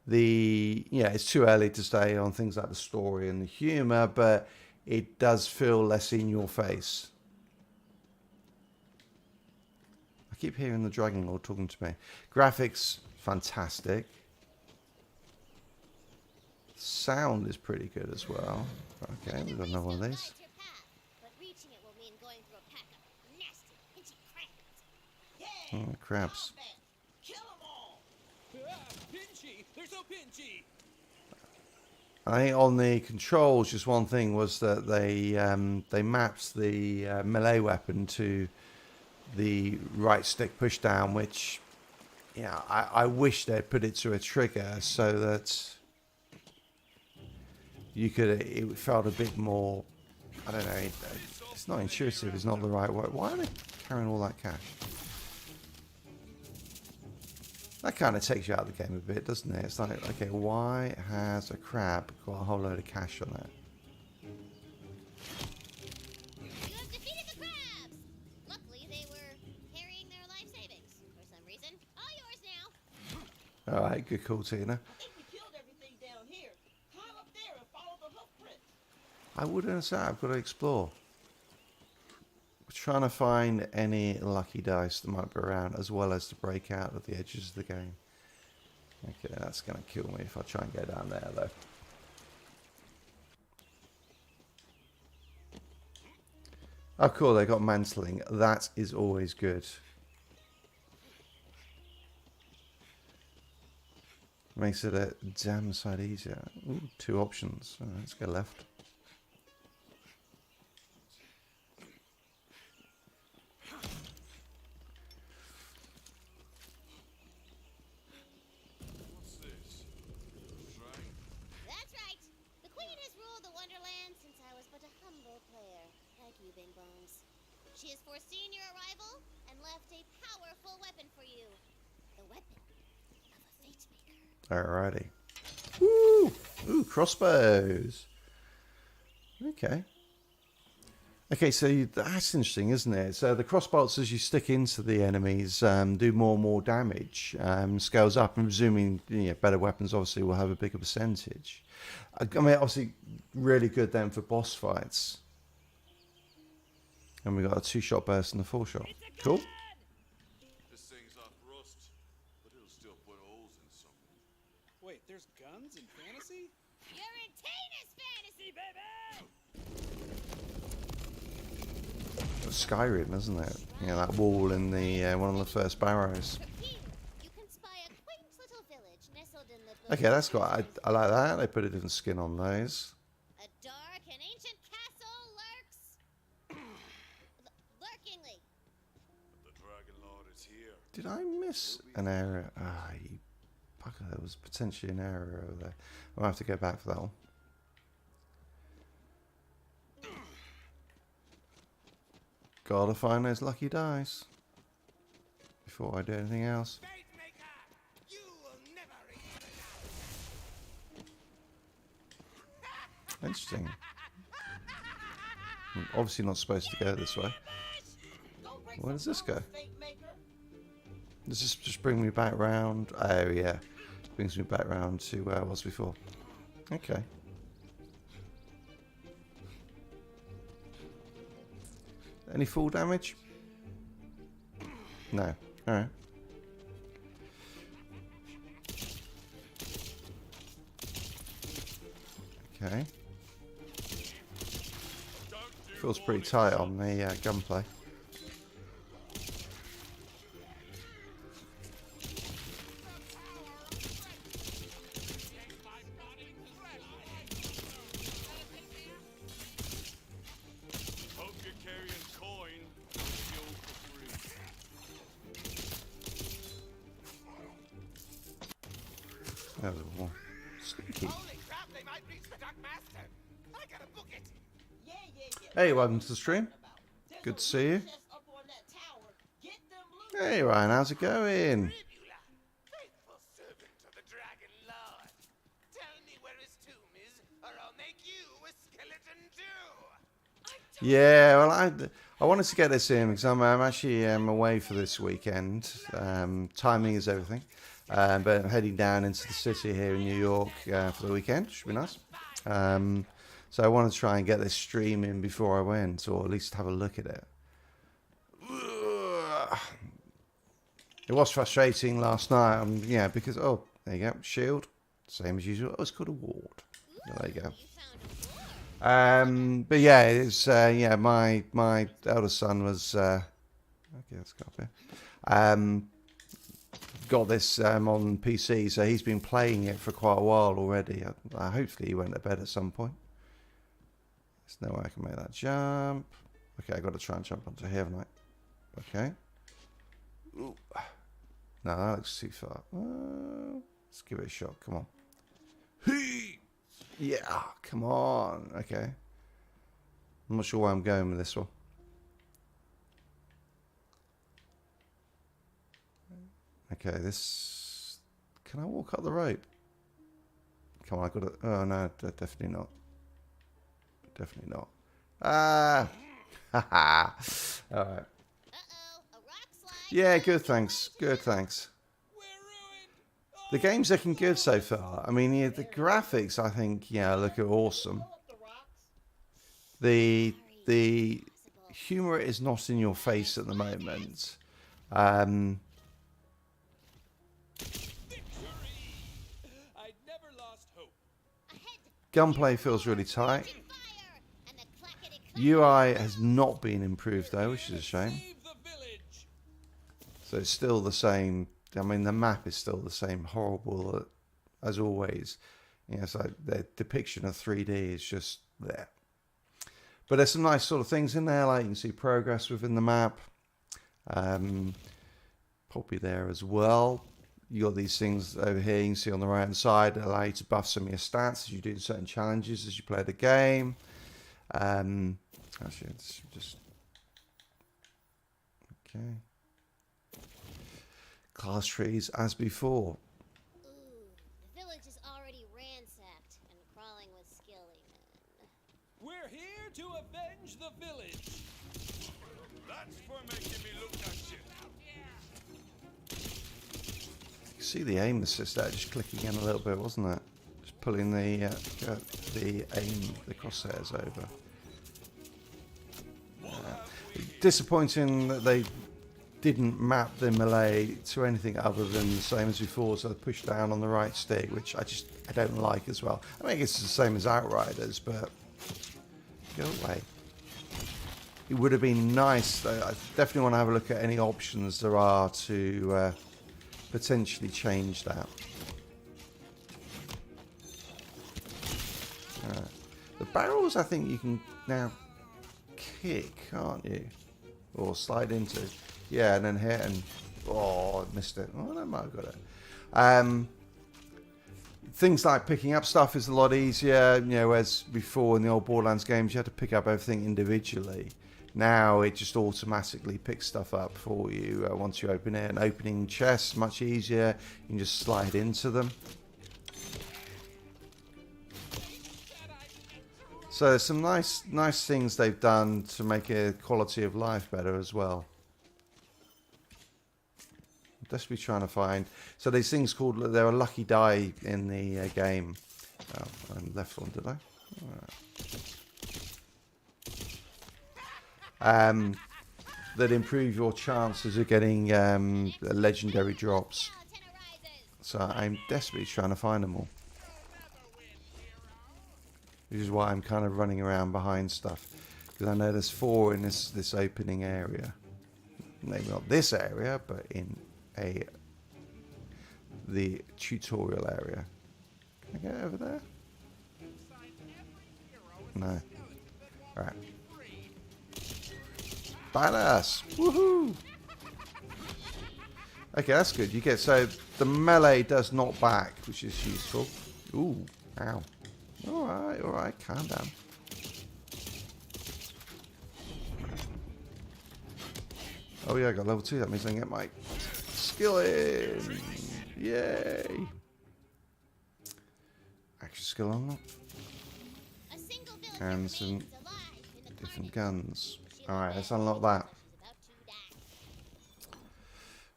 Speaker 1: Yeah, it's too early to say on things like the story and the humor, but it does feel less in your face keep hearing the Dragon Lord talking to me. Graphics, fantastic. Sound is pretty good as well. Okay, we've got another one of these.
Speaker 5: Your path, but reaching it will mean going through a pack of nasty, pinchy crabs.
Speaker 4: Yeah.
Speaker 1: Oh, crabs.
Speaker 4: combat. Kill 'em all.
Speaker 3: Pinchy! They're so pinchy!
Speaker 1: I think on the controls, just one thing was that they mapped the melee weapon to the right stick push down, which, yeah, I wish they'd put it to a trigger so that you could. It felt a bit more. I don't know. It's not intuitive. It's not the right word. Why are they carrying all that cash? That kind of takes you out of the game a bit, doesn't it? It's like, okay, why has a crab got a whole load of cash on it?
Speaker 5: You have defeated the crabs! Luckily, they were carrying their life savings for some reason. All yours now.
Speaker 1: All right, good call, Tina.
Speaker 4: I think we killed everything down here. Climb up there and follow the hoof prints.
Speaker 1: I wouldn't say I've got to explore. We're trying to find any lucky dice that might be around, as well as to break out of the edges of the game. Okay, that's going to kill me if I try and go down there, though. Oh, cool, they got mantling. That is always good. Makes it a damn sight easier. Ooh, 2 options. Oh, let's go left.
Speaker 2: What's this? Shrine?
Speaker 5: That's right. The Queen has ruled the Wonderlands since I was but a humble player, like you, Bing Bongs. She has foreseen your arrival and left a powerful weapon for you. The weapon of a fate maker.
Speaker 1: Alrighty. Woo! Ooh, crossbows. Okay. Okay, so that's interesting, isn't it? So the crossbolts, as you stick into the enemies, do more and more damage. Scales up, and presuming better weapons obviously will have a bigger percentage. I mean, obviously, really good then for boss fights. And we got a 2-shot burst and a 4-shot. Cool.
Speaker 2: This thing's off rust, but it'll still put holes in something.
Speaker 3: Wait, there's guns in fantasy?
Speaker 5: You're in Tina's fantasy, baby!
Speaker 1: Skyrim, isn't it? Yeah, that wall in the one of the first barrows.
Speaker 5: Here, you can spy a quaint little village nestled in the
Speaker 1: Okay, that's got. I like that. They put a different skin on those.
Speaker 5: A dark and ancient castle lurks lurkingly.
Speaker 2: The Dragon Lord is here.
Speaker 1: Did I miss an area? Ah, you bugger, there was potentially an area over there. I'll have to go back for that one. Gotta find those lucky dice before I do anything else. Interesting. I'm obviously not supposed to go this way. Where does this go? Does this just bring me back round? Oh yeah, brings me back round to where I was before. Okay. Any full damage? No. Alright. Okay. Feels pretty tight on the gunplay.
Speaker 2: Hope you're carrying coin. Skill for free.
Speaker 1: That was one. Sneaky.
Speaker 6: Holy crap, they might reach the Dark Master. I gotta book it.
Speaker 4: Yeah.
Speaker 1: Hey, welcome to the stream. Good to see you. Hey Ryan, how's it going?
Speaker 6: Tribula, faithful servant of the Dragon Lord. Tell me where his tomb is, or I'll make you a skeleton too.
Speaker 1: Yeah, well, I wanted to get this in because I'm actually away for this weekend. Timing is everything. But I'm heading down into the city here in New York for the weekend. Should be nice. So I wanted to try and get this stream in before I went, or at least have a look at it. It was frustrating last night, yeah, because, oh, there you go, shield, same as usual. Oh, it's called a ward. There you go. But yeah, it's yeah, my eldest son was okay, let's go up here. Got this on PC, so he's been playing it for quite a while already. Hopefully he went to bed at some point. There's no way I can make that jump. Okay, I got to try and jump onto here, haven't I? Okay. Ooh. No, that looks too far. Let's give it a shot. Come on. Yeah, come on. Okay. I'm not sure where I'm going with this one. Okay, this... Can I walk up the rope? Come on, I got to... Oh, no, definitely not. Definitely not. Ah! Haha. Alright.
Speaker 5: Uh-oh, a rock slide.
Speaker 1: Yeah, good, thanks. Good, thanks. The game's looking good so far. I mean, yeah, the graphics, I think, yeah, look awesome. The humor is not in your face at the moment. Gunplay feels really tight. UI has not been improved though, which is a shame. So it's still the same. I mean, the map is still the same, horrible as always. You know, it's like the depiction of 3D is just there. But there's some nice sort of things in there, like you can see progress within the map. Poppy there as well. You got these things over here you can see on the right hand side that allow you to buff some of your stats as you do certain challenges as you play the game. Actually, it's just okay. Class trees as before.
Speaker 5: Ooh, the village is already ransacked and crawling with skilly men.
Speaker 3: We're here to avenge the village.
Speaker 2: That's for making me look at you.
Speaker 1: You can see the aim assist there just clicking in a little bit, wasn't it? Just pulling the crosshairs over. Disappointing that they didn't map the melee to anything other than the same as before, so they pushed down on the right stick, which I don't like as well. I mean, it's the same as Outriders, but go away. It would have been nice. I definitely want to have a look at any options there are to potentially change that. The barrels, I think you can now kick, can't you? Or slide into. Yeah, and then hit and... Oh, I missed it. Oh, I might have got it. Things like picking up stuff is a lot easier. You know, whereas before in the old Borderlands games, you had to pick up everything individually. Now it just automatically picks stuff up for you once you open it. And opening chests, much easier. You can just slide into them. So there's some nice things they've done to make a quality of life better as well. Just be trying to find. So these things called, they're a lucky die in the game. Oh, I left one, did I? That improve your chances of getting legendary drops. So I'm desperately trying to find them all. Which is why I'm kind of running around behind stuff. Because I know there's 4 in this opening area. Maybe not this area, but in the tutorial area. Can I get over there? No. Alright. Badass! Woohoo! Okay, that's good. You get, so the melee does knock back, which is useful. Ooh, ow. Alright, calm down. Oh yeah, I got level 2, that means I can get my skill in. Yay! Action skill unlocked. And some different guns. Alright, let's unlock that.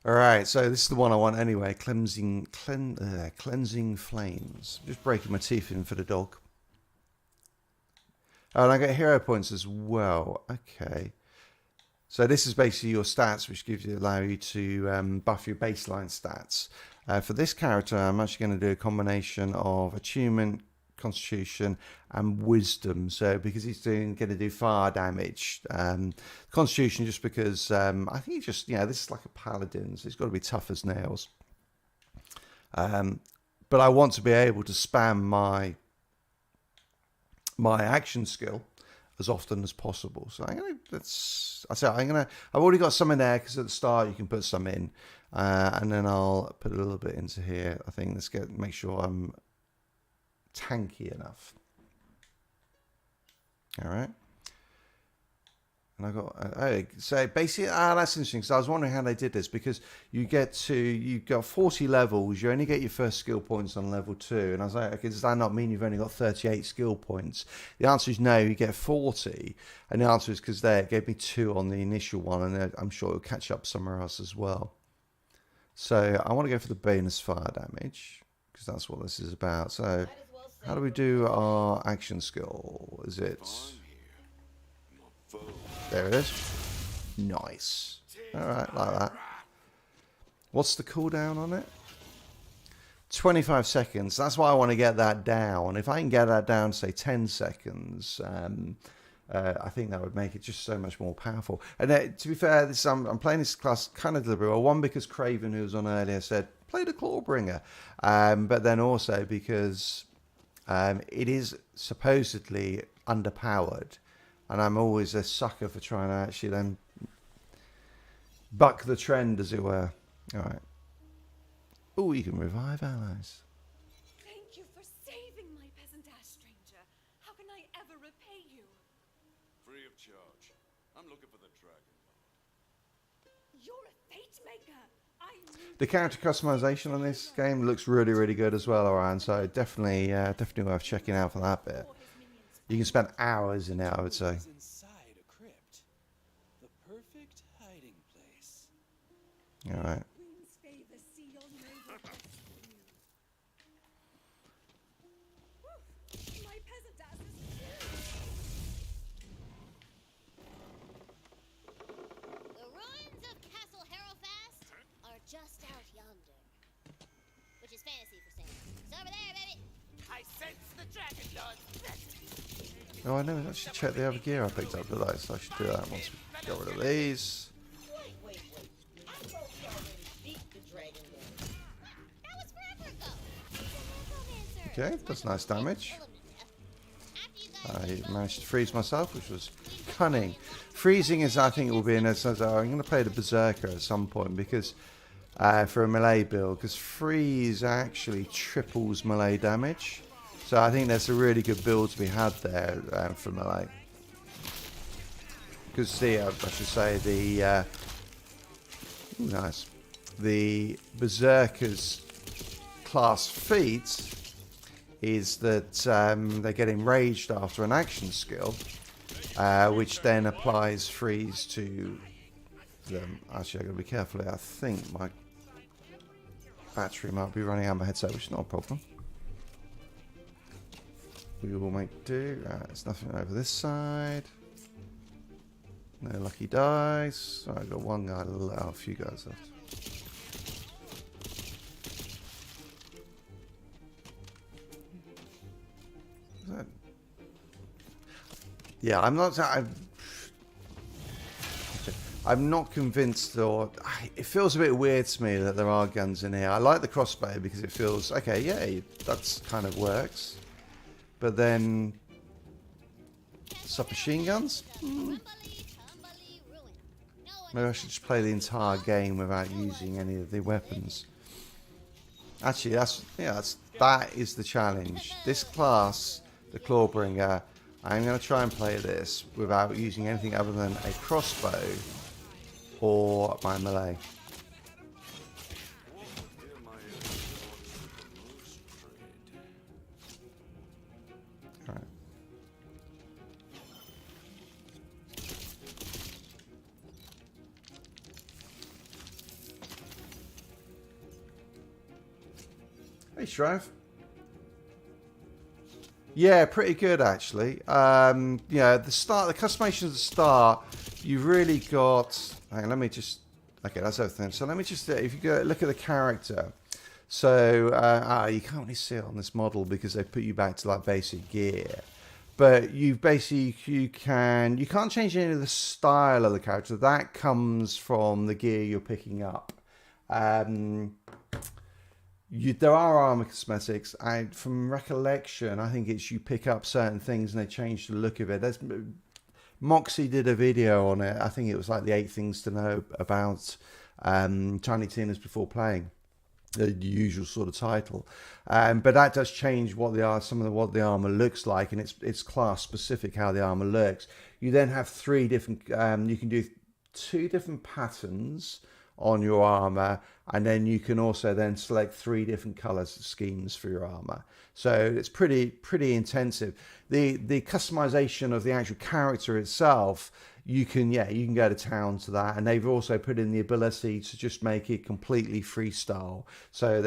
Speaker 1: Alright, so this is the one I want anyway. Cleansing flames. Just breaking my teeth in for the dog. Oh, and I get hero points as well. Okay. So this is basically your stats, which allow you to buff your baseline stats. For this character, I'm actually going to do a combination of attunement, constitution, and wisdom. So because he's going to do fire damage, constitution just because I think he just this is like a paladin, so he's got to be tough as nails. But I want to be able to spam my action skill as often as possible. So I've already got some in there because at the start you can put some in, and then I'll put a little bit into here. I think make sure I'm tanky enough. All right. And I got so basically that's interesting because I was wondering how they did this, because you've got 40 levels, you only get your first skill points on level 2, and I was like, okay, does that not mean you've only got 38 skill points? The answer is no, you get 40, and the answer is because it gave me 2 on the initial one, and I'm sure it'll catch up somewhere else as well. So I want to go for the bonus fire damage because that's what this is about. So how do we do our action skill? Is it? There it is. Nice. Alright, like that. What's the cooldown on it? 25 seconds. That's why I want to get that down. If I can get that down to, say, 10 seconds, I think that would make it just so much more powerful. And to be fair, I'm playing this class kind of deliberately. Well, one, because Craven, who was on earlier, said, play the Clawbringer. But then also because it is supposedly underpowered. And I'm always a sucker for trying to actually then buck the trend, as it were. All right. Oh, you can revive allies.
Speaker 7: Thank you for saving my peasant-ass stranger. How can I ever repay you?
Speaker 2: Free of charge. I'm looking for the Dragon Lord.
Speaker 7: You're a fate maker.
Speaker 1: The character customization on this game looks really, really good as well, Orion. So definitely worth checking out for that bit. You can spend hours in it, I would say.
Speaker 3: Inside a crypt. The perfect hiding place.
Speaker 1: All right.
Speaker 7: Queen's favor, see your noble my peasant ass is
Speaker 5: The ruins of Castle Harrowfast are just out yonder. Which is fantasy for saying. It's over there, baby.
Speaker 6: I sense the Dragon Lord's presence.
Speaker 1: Oh, I never actually checked the other gear I picked up today, so I should do that once we get rid of these.
Speaker 4: Wait. I thought we already beat the Dragon Lord.
Speaker 5: That was forever ago. He's a necromancer.
Speaker 1: Okay, that's nice damage.
Speaker 5: After you guys
Speaker 1: I managed to freeze myself, which was cunning. Freezing is, I think, it will be in a sense. I'm going to play the Berserker at some point because for a melee build, because freeze actually triples melee damage. So I think there's a really good build to be had there for melee. Because I should say the Berserker's class feat is that they get enraged after an action skill, which then applies freeze to them. Actually, I've got to be careful here. I think my battery might be running out of my headset, which is not a problem. We will make do. There's nothing over this side. No lucky dice. So I've got one guy, a few guys left. Yeah, I'm not convinced, or it feels a bit weird to me that there are guns in here. I like the crossbow because it feels okay. Yeah, that's kind of works. But then submachine guns. Maybe I should just play the entire game without using any of the weapons. Actually, that is the challenge. This class, the Clawbringer, I'm going to try and play this without using anything other than a crossbow or my melee. Alright. Hey, Strive. Yeah, pretty good actually. The customization at the start, you've really got. Hang on, let me just. Okay, that's everything. So let me just. If you go look at the character, so you can't really see it on this model because they put you back to like basic gear. But you can't change any of the style of the character. That comes from the gear you're picking up. There are armor cosmetics, and from recollection, I think it's you pick up certain things and they change the look of it. Moxie did a video on it. I think it was like the 8 things to know about Tiny Tina's before playing. The usual sort of title, but that does change what what the armor looks like, and it's class specific how the armor looks. You then have 3 different. You can do 2 different patterns on your armor, and then you can also then select 3 different color schemes for your armor. So it's pretty intensive. The customization of the actual character itself. You can go to town to that, and they've also put in the ability to just make it completely freestyle. So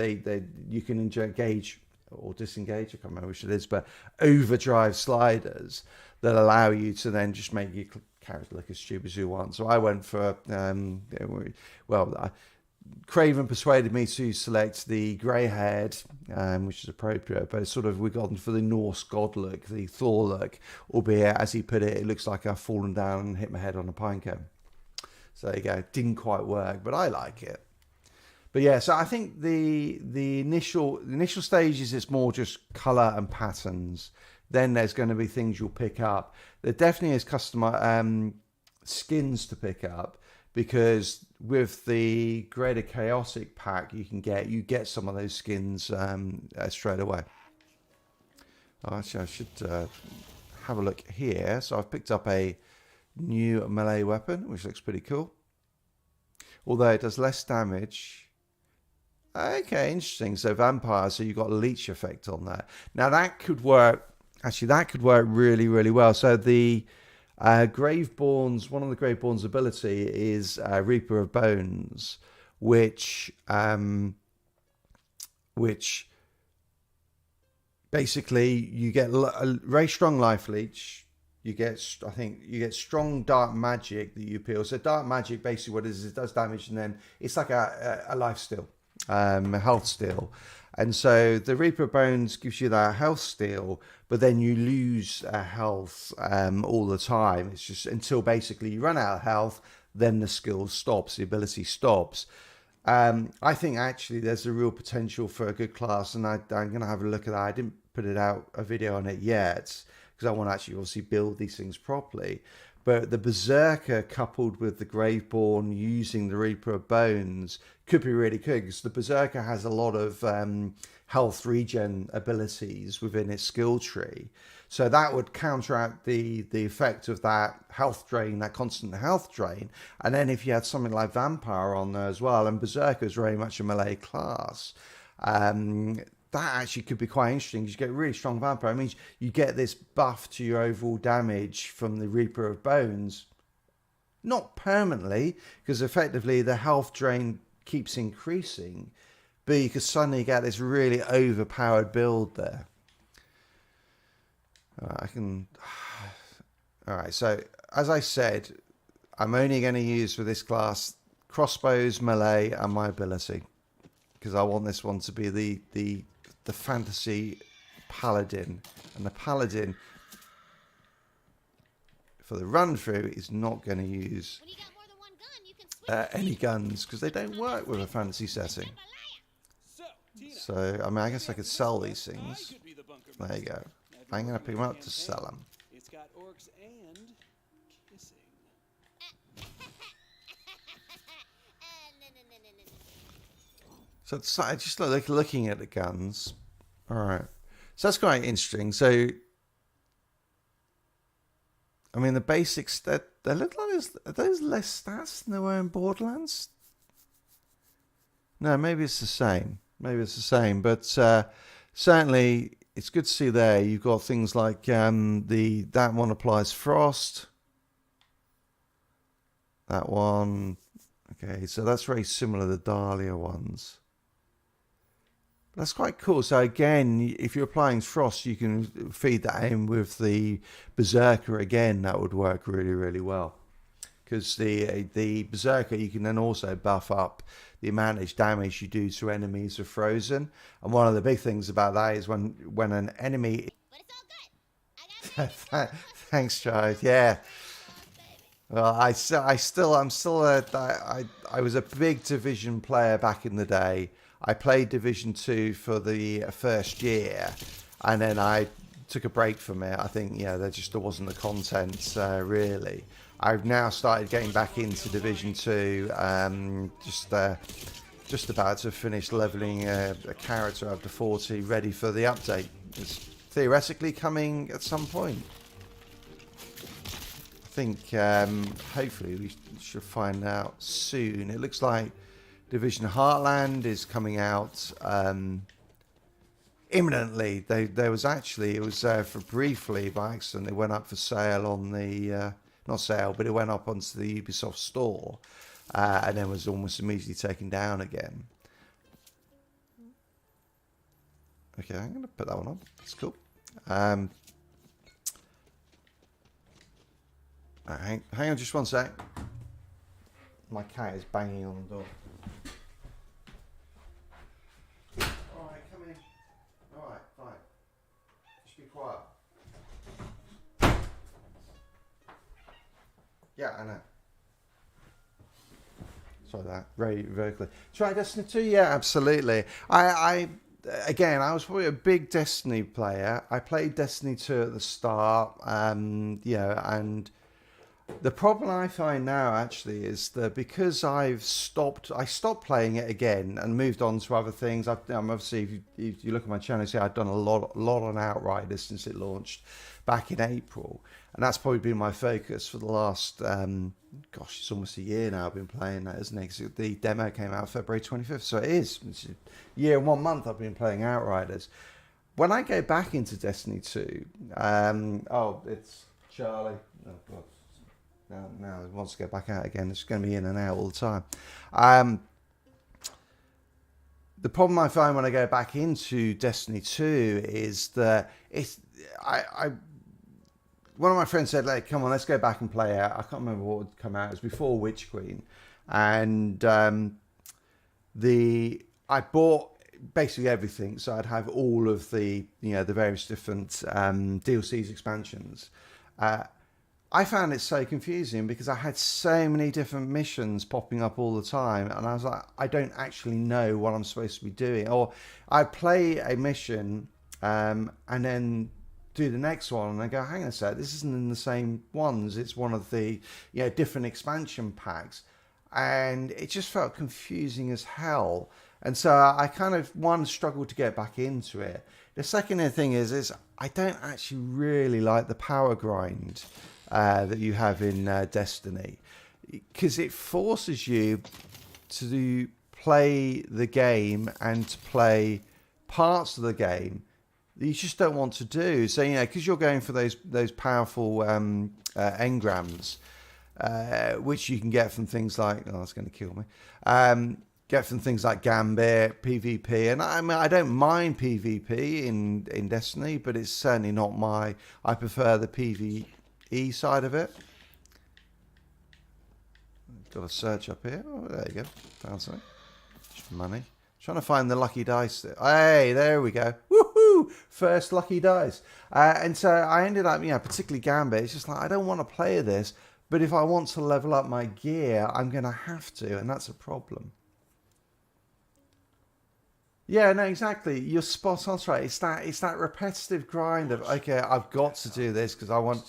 Speaker 1: you can engage or disengage, I can't remember which it is, but overdrive sliders that allow you to then just make your character look as stupid as you want. So I went for Craven persuaded me to select the grey-haired, which is appropriate, but it's sort of, we've gone for the Norse god look, the Thor look, albeit, as he put it, it looks like I've fallen down and hit my head on a pine cone. So there you go. Didn't quite work, but I like it. But yeah, so I think the initial stages, it's more just colour and patterns. Then there's going to be things you'll pick up. There definitely is customer skins to pick up, because with the Greater Chaotic pack you get some of those skins straight away. Actually, I should have a look here. So I've picked up a new melee weapon, which looks pretty cool. Although it does less damage. Okay, interesting. So vampire, so you've got a leech effect on that. Now that could work. Actually, that could work really, really well. So the Graveborn's, one of the Graveborn's ability is Reaper of Bones, which basically you get a very strong life leech. You get strong dark magic that you peel. So dark magic, basically what it is, it does damage, and then it's like a life steal, a health steal. And so the Reaper of Bones gives you that health steal, but then you lose health all the time. It's just until basically you run out of health, then the skill stops, the ability stops. I think actually there's a real potential for a good class, and I'm going to have a look at that. I didn't put a video on it yet, because I want to actually obviously build these things properly. But the Berserker coupled with the Graveborn using the Reaper of Bones could be really good, because the Berserker has a lot of health regen abilities within its skill tree. So that would counteract the effect of that health drain, that constant health drain. And then if you had something like Vampire on there as well, and Berserker is very much a melee class, that actually could be quite interesting, because you get really strong Vampire. It means you get this buff to your overall damage from the Reaper of Bones. Not permanently, because effectively the health drain keeps increasing, but you could suddenly get this really overpowered build there. Alright, so as I said, I'm only going to use for this class crossbows, melee, and my ability, because I want this one to be the fantasy paladin, and the paladin for the run through is not going to use any guns, because they don't work with a fantasy setting. So I mean, I guess I could sell these things. There you go. I'm going to pick them up to sell them.
Speaker 3: It's got orcs and kissing.
Speaker 1: So it's just like looking at the guns. All right. So that's quite interesting. So, I mean, the basics, they look like are those less stats than there were in Borderlands? No, maybe it's the same. But certainly, it's good to see there. You've got things like that one applies frost. That one. Okay, so that's very similar to the Dahlia ones. That's quite cool. So again, if you're applying frost, you can feed that in with the Berserker again. That would work really, really well. because the Berserker, you can then also buff up the amount of damage you do to enemies who are frozen. And one of the big things about that is when an enemy...
Speaker 5: But it's all good. I got
Speaker 1: Thanks, Child. Yeah. Well, I was a big Division player back in the day. I played Division 2 for the first year, and then I took a break from it. I think, there wasn't the content, really. I've now started getting back into Division 2, just about to finish leveling a character up to 40, ready for the update. It's theoretically coming at some point. I think hopefully we should find out soon. It looks like Division Heartland is coming out imminently. There was actually, it was for briefly by accident, it went up for sale on the not sale, but it went up onto the Ubisoft store, and then was almost immediately taken down again. Okay, I'm going to put that one on. That's cool. Hang on just one sec. My cat is banging on the door. Alright, come in. Alright, fine. Just be quiet. Yeah, I know. Sorry that. Very, very clear. Try Destiny 2? Yeah, absolutely. Again, I was probably a big Destiny player. I played Destiny 2 at the start, and the problem I find now actually is that because I stopped playing it again and moved on to other things. I'm obviously, if you look at my channel, you see I've done a lot on Outriders since it launched back in April, and that's probably been my focus for the last it's almost a year now I've been playing that, isn't it? 'Cause the demo came out February 25th, so it's a year and 1 month I've been playing Outriders. When I go back into Destiny 2, it's Charlie. Oh God. Now it wants to go back out again. It's going to be in and out all the time. The problem I find when I go back into Destiny 2 is that one of my friends said, "Like, come on, let's go back and play out." I can't remember what would come out. It was before Witch Queen, and I bought basically everything, so I'd have all of the the various different DLCs, expansions. I found it so confusing because I had so many different missions popping up all the time, and I was like, I don't actually know what I'm supposed to be doing. Or I play a mission and then do the next one, and I go, hang on a sec, this isn't in the same ones. It's one of the different expansion packs, and it just felt confusing as hell. And so I kind of struggled to get back into it. The second thing is I don't actually really like the power grind that you have in Destiny, because it forces you to play the game and to play parts of the game that you just don't want to do. So because you're going for those powerful engrams, which you can get from things like that's going to kill me. Get from things like Gambit, PvP, and I mean I don't mind PvP in Destiny, but it's certainly not I prefer the PvE side of it. Got a search up here. Oh, there you go. Found something. Just money. Trying to find the lucky dice. Hey, there we go. Woohoo! First lucky dice. And so I ended up, particularly Gambit. It's just like I don't want to play this, but if I want to level up my gear, I'm going to have to, and that's a problem. Yeah, no, exactly. You're spot on, right? It's that repetitive grind of, okay, I've got to do this because I've got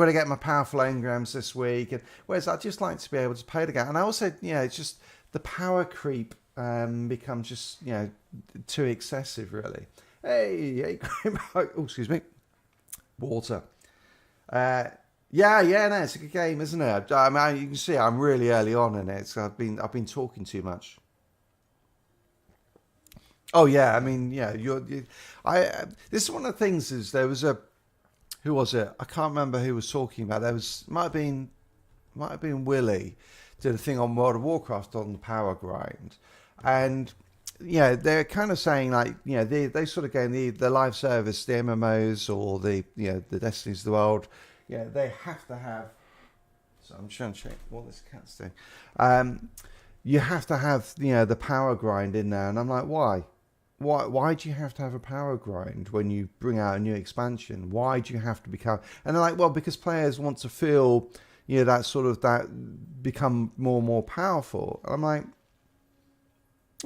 Speaker 1: to get my powerful engrams this week. And whereas I just like to be able to play the game. And I also, it's just the power creep becomes just, too excessive, really. Hey, oh, excuse me. Water. No, it's a good game, isn't it? I mean, you can see I'm really early on in it. So I've been talking too much. Oh yeah, I mean, this is one of the things. Is there was who was it? I can't remember who was talking about. Might have been Willie did a thing on World of Warcraft on the power grind, and they're kind of saying like they sort of going the live service, the MMOs or the the Destinies of the world, they have to have So I'm trying to check what this cat's doing. You have to have, the power grind in there, and I'm like, why? Why do you have to have a power grind when you bring out a new expansion? Why do you have to become? And they're like, well, because players want to feel, that become more and more powerful. And I'm like,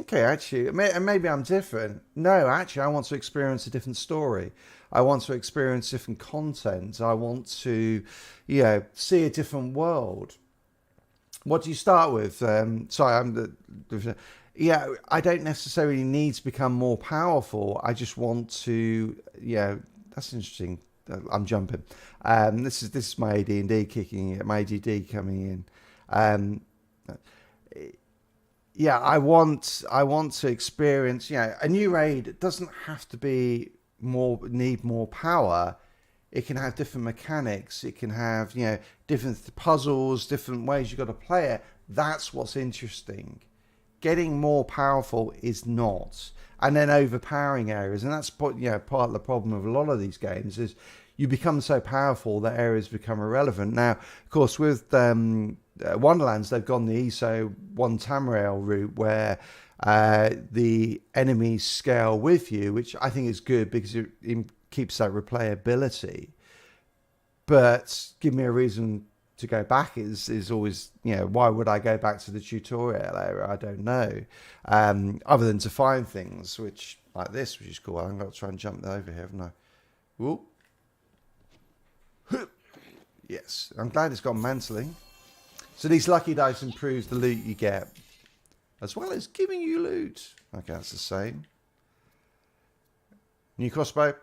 Speaker 1: okay, actually, and maybe I'm different. No, actually, I want to experience a different story. I want to experience different content. I want to, see a different world. What do you start with? I don't necessarily need to become more powerful. I just want to, that's interesting. I'm jumping. This is my AD&D kicking in, my ADD coming in. I want to experience, a new raid. It doesn't have to be need more power. It can have different mechanics. It can have, different puzzles, different ways you've got to play it. That's what's interesting. Getting more powerful is not. And then overpowering areas. And that's part of the problem of a lot of these games is you become so powerful that areas become irrelevant. Now, of course, with Wonderlands, they've gone the ISO 1 Tamriel route where the enemies scale with you, which I think is good because it keeps that replayability. But give me a reason to go back is always, why would I go back to the tutorial area? I don't know. Other than to find things, which like this, which is cool. I'm going to try and jump over here, haven't I? Whoop. Yes, I'm glad it's gone mantling. So these lucky dice improves the loot you get, as well as giving you loot. Okay, that's the same. New crossbow.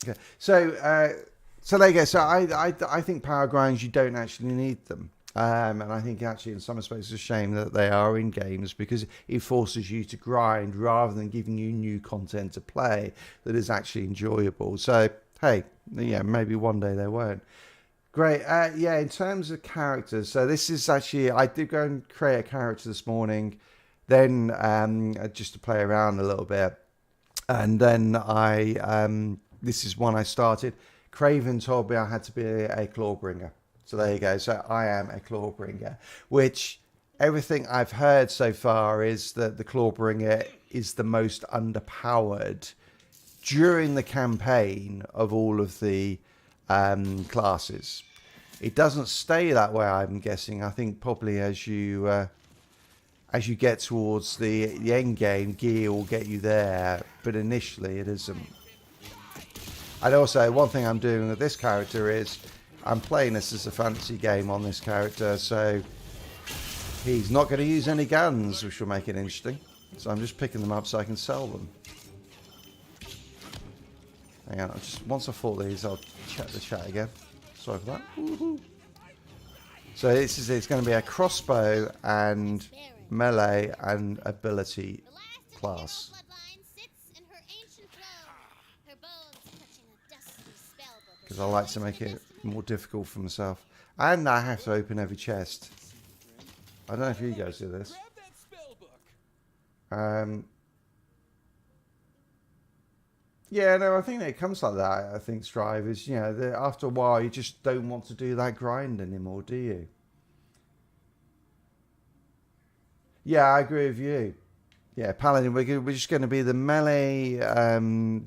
Speaker 1: Okay, so there you go. So I think power grinds, you don't actually need them. And I think actually in some respects it's a shame that they are in games because it forces you to grind rather than giving you new content to play that is actually enjoyable. So, hey, maybe one day they won't. Great. In terms of characters, so this is actually, I did go and create a character this morning, then just to play around a little bit. And then this is one I started. Craven told me I had to be a Clawbringer. So there you go. So I am a Clawbringer, which everything I've heard so far is that the Clawbringer is the most underpowered during the campaign of all of the classes. It doesn't stay that way, I'm guessing. I think probably as you get towards the end game, gear will get you there, but initially it isn't. And also, one thing I'm doing with this character is I'm playing this as a fantasy game on this character, so he's not going to use any guns, which will make it interesting. So I'm just picking them up so I can sell them. Hang on, once I've fought these, I'll check the chat again. Sorry for that. Woo-hoo. So it's going to be a crossbow and melee and ability class. Because I like to make it more difficult for myself. And I have to open every chest. I don't know if you guys do this. Yeah, no, I think it comes like that. I think Strive is, after a while you just don't want to do that grind anymore, do you? Yeah, I agree with you. Yeah, Paladin, we're just going to be the melee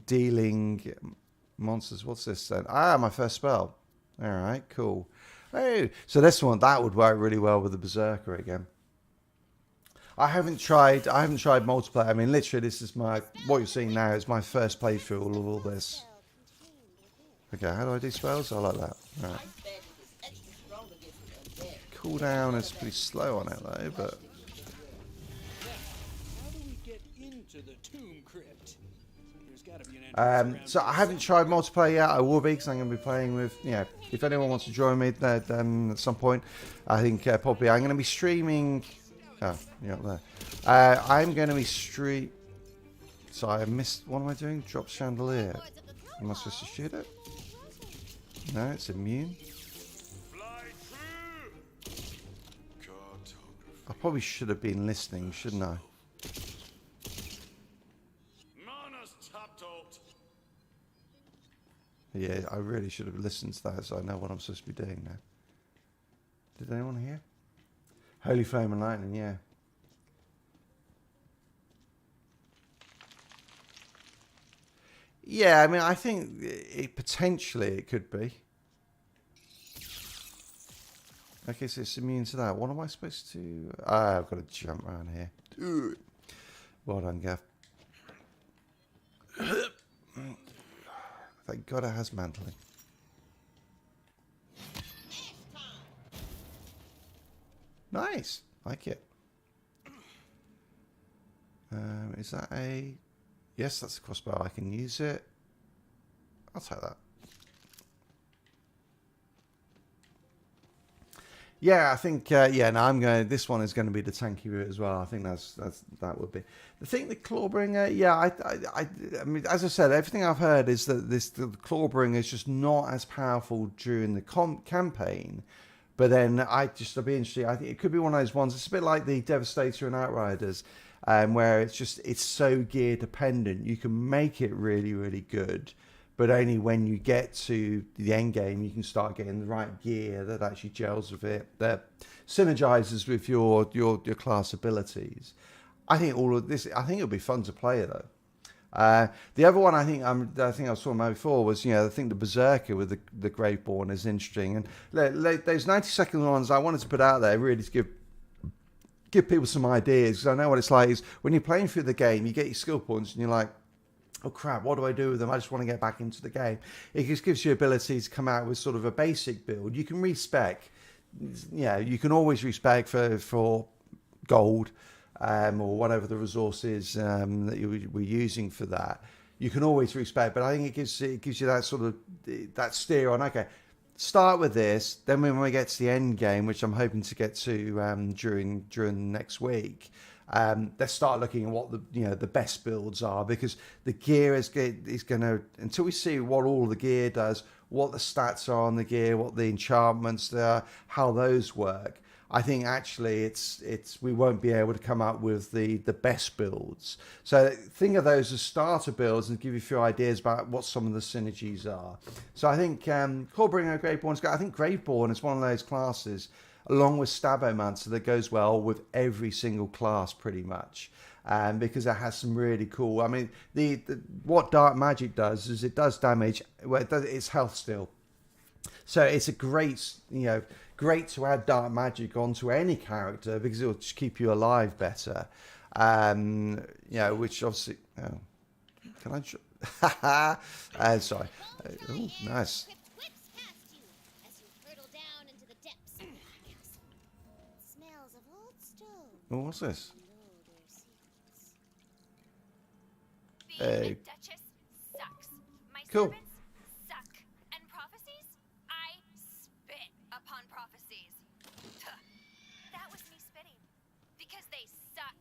Speaker 1: dealing monsters. What's this then? My first spell. All right, cool. Oh, so this one, that would work really well with the Berserker again. I haven't tried multiplayer. I mean, literally, this is what you're seeing now is my first playthrough of all this. Okay, how do I do spells? I like that. All right. Cooldown is pretty slow on it though, but.
Speaker 3: How do we get into the tomb crypt? There's got to be an
Speaker 1: So I haven't tried multiplayer yet. I will be because I'm going to be playing with, if anyone wants to join me then at some point, I think probably I'm going to be streaming. Oh, you're up there. I'm going to be Sorry, I missed. What am I doing? Drop chandelier. Am I supposed to shoot it? No, it's immune. I probably should have been listening, shouldn't I? Yeah, I really should have listened to that so I know what I'm supposed to be doing now. Did anyone hear? Holy Flame and Lightning, yeah. Yeah, I mean, I think potentially it could be. Okay, so it's immune to that. What am I supposed to... I've got to jump around here. Ugh. Well done, Gav. Thank God it has mantling. Nice. Like it. Is that a... Yes, that's a crossbow. I can use it. I'll take that. Yeah, I think yeah. No, I'm going. This one is going to be the tanky route as well. I think that would be the thing. The Clawbringer. Yeah, I mean, as I said, everything I've heard is that the Clawbringer is just not as powerful during the campaign. But then I'd be interested. I think it could be one of those ones. It's a bit like the Devastator and Outriders, where it's so gear dependent. You can make it really, really good, but only when you get to the end game you can start getting the right gear that actually gels with it, that synergizes with your class abilities. I think all of this. I think it'll be fun to play though. The other one I think I was talking about before was, I think the Berserker with the Graveborn is interesting, and those 90-second ones I wanted to put out there really to give people some ideas, because I know what it's like is when you're playing through the game you get your skill points and you're like, oh crap, what do I do with them? I just want to get back into the game. It just gives you ability to come out with sort of a basic build. You can respec, you can always respec for gold. Or whatever the resource is that you were using for that, you can always respect. But I think it gives you that sort of that steer on. Okay, start with this. Then when we get to the end game, which I'm hoping to get to during next week, let's start looking at what the best builds are, because the gear is going to, until we see what all the gear does, what the stats are on the gear, what the enchantments there, how those work. I think actually we won't be able to come up with the best builds. So think of those as starter builds and give you a few ideas about what some of the synergies are. So I think Clawbringer, Graveborn's I think Graveborn is one of those classes, along with Stabomancer, that goes well with every single class pretty much. Because it has some really cool. I mean, what dark magic does is it does damage. Well, it's health steal. So it's a great to add dark magic onto any character, because it'll just keep you alive better. Which obviously, can I? Sorry. Oh, nice. Oh, what's this?
Speaker 8: Being a duchess sucks. My
Speaker 1: Cool.
Speaker 8: servants suck. And prophecies? I spit upon prophecies. Tuh. That was me spitting. Because they suck.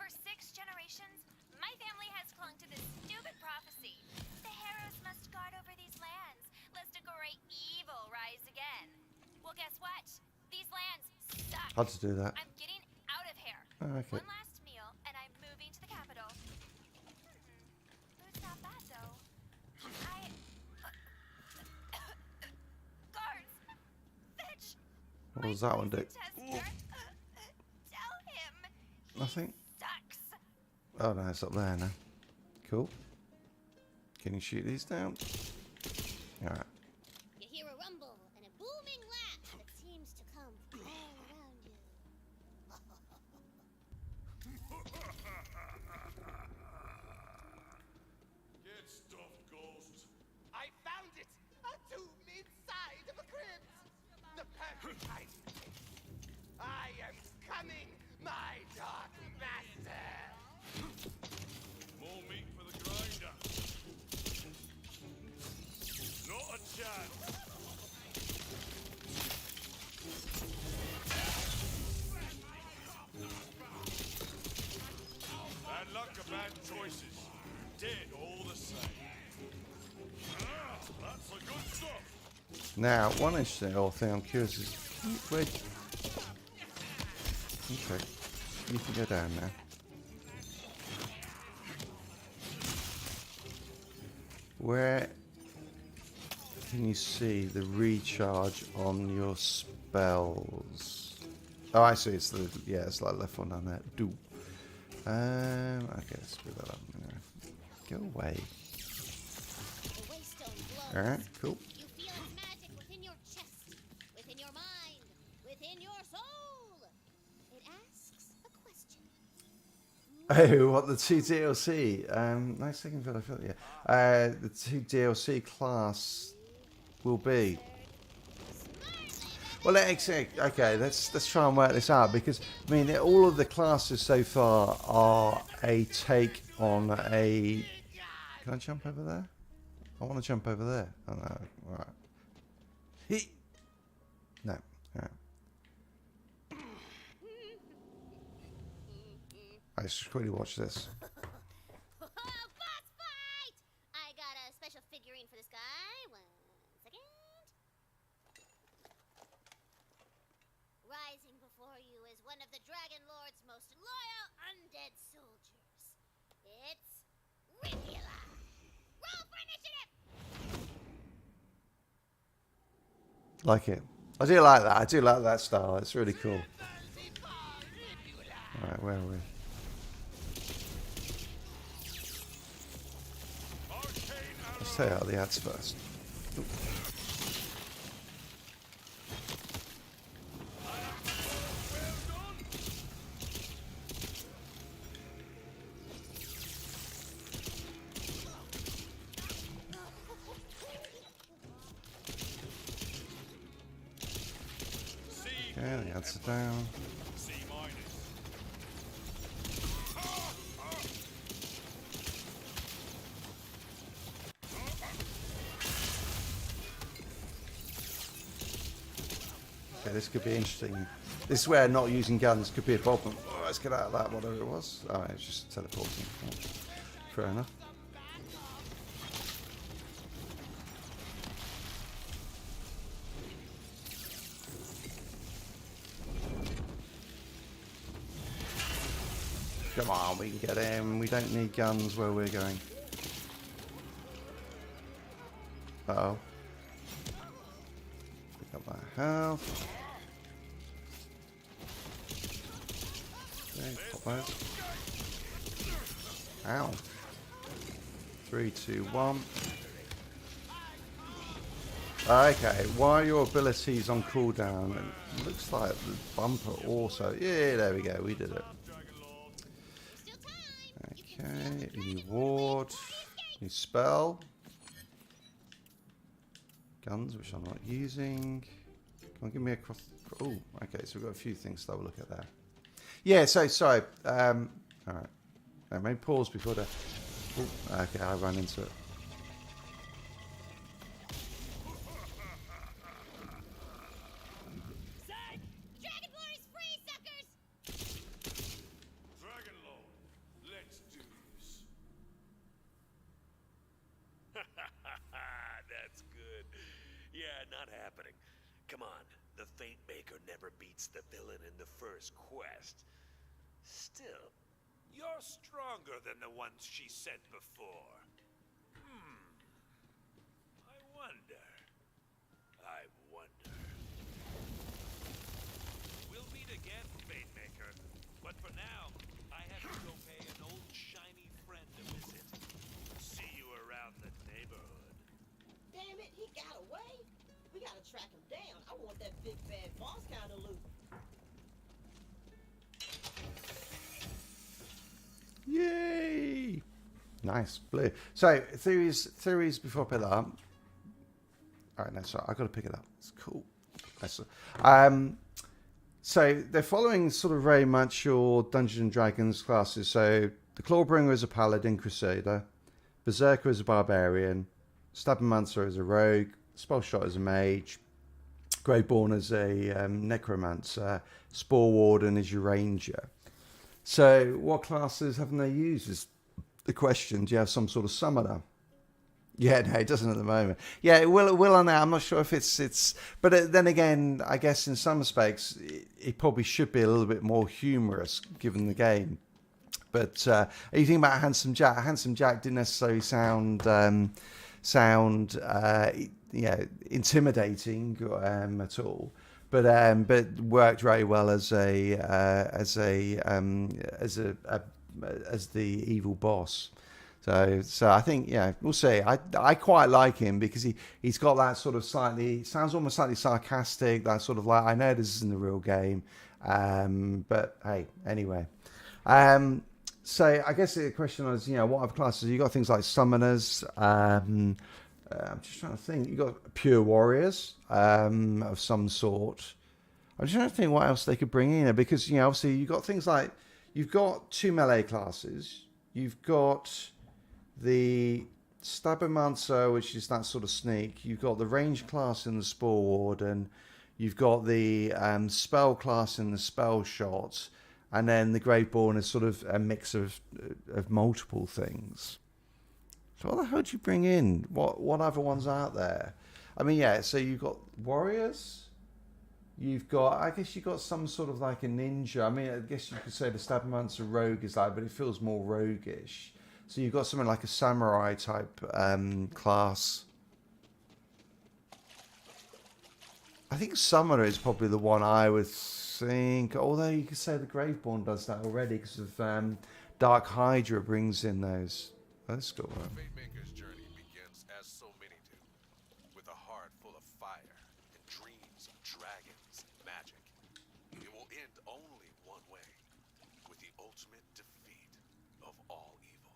Speaker 8: For 6 generations, my family has clung to this stupid prophecy. The heroes must guard over these lands, lest a great evil rise again. Well, guess what? These lands suck.
Speaker 1: Hard to do that.
Speaker 8: I'm getting out of here.
Speaker 1: Oh, okay.
Speaker 8: One last meal, and I'm moving to the capital. Food's not bad, though. Guards! Fetch!
Speaker 1: What does that one do?
Speaker 8: Tell him
Speaker 1: Nothing.
Speaker 8: sucks.
Speaker 1: Oh no, it's up there now. Cool. Can you shoot these down? Alright.
Speaker 5: You hear a rumble and a booming laugh that seems to come from all around you.
Speaker 2: Get stuffed, ghost.
Speaker 6: I found it! A tomb inside of a crypt! The perfect hiding place. I am coming, my dark master!
Speaker 2: More meat for the grinder. Not a chance. Bad luck or bad choices. Dead all the same. That's the good stuff.
Speaker 1: Now, one interesting thing I'm curious is where. Okay, you can go down now. can you see the recharge on your spells? Oh, I see. It's the it's like left one down there. Do. Okay, let's screw that up. Go away.
Speaker 5: The waystone glows.
Speaker 1: All right, cool.
Speaker 5: You feel its magic within your chest, within your mind, within your soul. It asks a question.
Speaker 1: Oh, what, the 2 DLC? Nice thinking, Phil. I feel yeah. The 2 DLC class will be. Well, okay. Let's try and work this out, because I mean, all of the classes so far are a take on a. Can I jump over there? I want to jump over there. Oh no! All right. No. All right. I should quickly watch this.
Speaker 5: Boss fight! I got a special figurine for this guy. 1 second. Rising before you is one of the Dragon Lord's most loyal undead soldiers. It's Rivula. Roll for initiative!
Speaker 1: Like it. I do like that. I do like that style. It's really cool. All right, where are we? Let's take out the ads first. Ooh. Okay, the ads are down. Okay, this could be interesting. This is where not using guns could be a problem. Oh, let's get out of that, whatever it was. Oh, it's just teleporting. Oh, fair enough. Come on, we can get him. We don't need guns where we're going. Uh-oh. Pick up that health. Okay, pop those. Ow. 3, 2, 1. Okay, while your ability's on cooldown, it looks like the bumper also. Yeah, there we go, we did it. Okay, new ward, new spell. Guns, which I'm not using. Come on, give me a cross. Oh, okay, so we've got a few things to have a look at there. Yeah, so, sorry. Alright. Maybe pause before the. Ooh, okay, I ran into it.
Speaker 5: Dragon Lord is free, suckers!
Speaker 2: Dragon Lord, let's do this. That's good. Yeah, not happening. Come on, the Fate Maker never beats the villain in the first quest. Still, you're stronger than the ones she sent before. I wonder. We'll meet again, Fate Maker. But for now, I have to go pay an old shiny friend a visit. See you around the neighborhood.
Speaker 4: Damn it, he got away. We gotta track him down. I want that big bad boss kind of loot.
Speaker 1: Yay! Nice, blue. So, theories before I pick that up. Alright, no, sorry, I've got to pick it up. It's cool. That's, so, they're following sort of very much your Dungeons and Dragons classes. So, the Clawbringer is a Paladin Crusader, Berserker is a Barbarian, Stabbermancer is a Rogue, Spellshot is a Mage, Greyborn is a Necromancer, Spore Warden is your Ranger. So, what classes haven't they used is the question. Do you have some sort of summoner? Yeah, no, it doesn't at the moment. Yeah, it will on that. I'm not sure if it's. But then again, I guess in some respects, it probably should be a little bit more humorous given the game. But are you thinking about Handsome Jack? Handsome Jack didn't necessarily sound sound intimidating at all. But worked very well as the evil boss. So I think we'll see. I quite like him because he's got that sort of sounds almost slightly sarcastic. That sort of like, I know this isn't the real game, but hey, anyway. So I guess the question is, what other classes? You got things like summoners. I'm just trying to think. You got pure warriors of some sort. I'm just trying to think what else they could bring in, because obviously you got things like, you've got 2 melee classes. You've got the Stabbermancer, which is that sort of sneak. You've got the range class in the Spore Warden. You've got the spell class in the Spell Shot. And then the Graveborn is sort of a mix of multiple things. So what the hell do you bring in? What other ones out there? I mean, so you've got warriors. You've got, I guess you've got some sort of like a ninja. I mean, I guess you could say the Stabbermancer rogue is like, but it feels more roguish. So you've got something like a samurai type class. I think Summoner is probably the one I would think, although you could say the Graveborn does that already because of Dark Hydra brings in those. That's cool.
Speaker 9: The Fatemaker's journey begins as so many do, with a heart full of fire and dreams of dragons and magic. It will end only one way, with the ultimate defeat of all evil.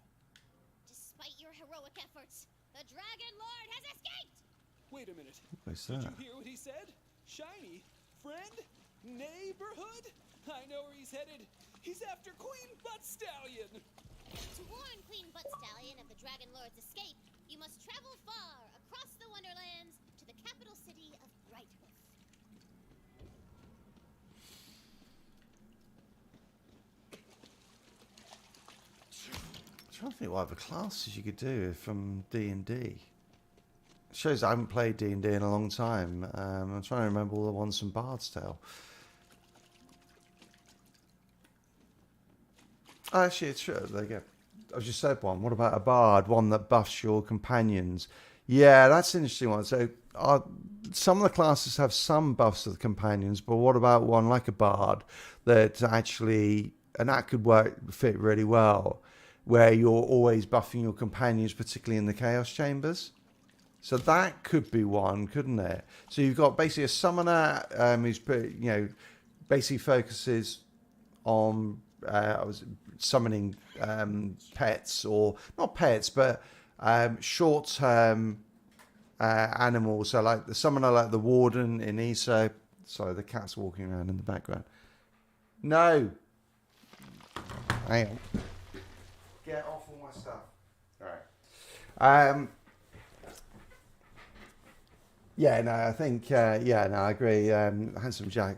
Speaker 5: Despite your heroic efforts, the Dragon Lord has escaped!
Speaker 3: Wait a minute.
Speaker 1: What's
Speaker 3: Did
Speaker 1: that?
Speaker 3: you hear what he said? Shiny? Friend? Neighborhood? I know where he's headed. He's after Queen Butt Stallion.
Speaker 5: To warn Queen Butt Stallion of the Dragon Lord's escape, you must travel far across the Wonderlands to the capital city of Brighthoof.
Speaker 1: I'm trying to think what other classes you could do from D&D. Shows I haven't played D&D in a long time. I'm trying to remember all the ones from Bard's Tale. Oh, actually, it's true. There you go. I've just said one. What about a bard? One that buffs your companions. Yeah, that's an interesting one. So some of the classes have some buffs of the companions, but what about one like a bard that actually, and that could fit really well, where you're always buffing your companions, particularly in the Chaos Chambers. So that could be one, couldn't it? So you've got basically a summoner who's basically focuses on summoning pets, or not pets, but short-term animals. So like the summoner, like the Warden in ESO. Sorry, the cat's walking around in the background. No. Hang on. Get off all my stuff. All right. Yeah, no, I think, I agree. Handsome Jack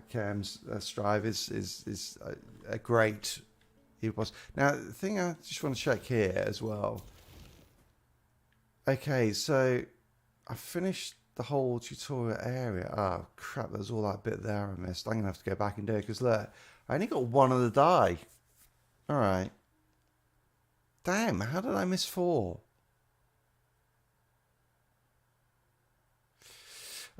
Speaker 1: Strive is a great boss. Now, the thing I just want to check here as well. Okay, so I finished the whole tutorial area. Oh, crap, there's all that bit there I missed. I'm going to have to go back and do it, because look, I only got one of the die. All right. Damn, how did I miss 4?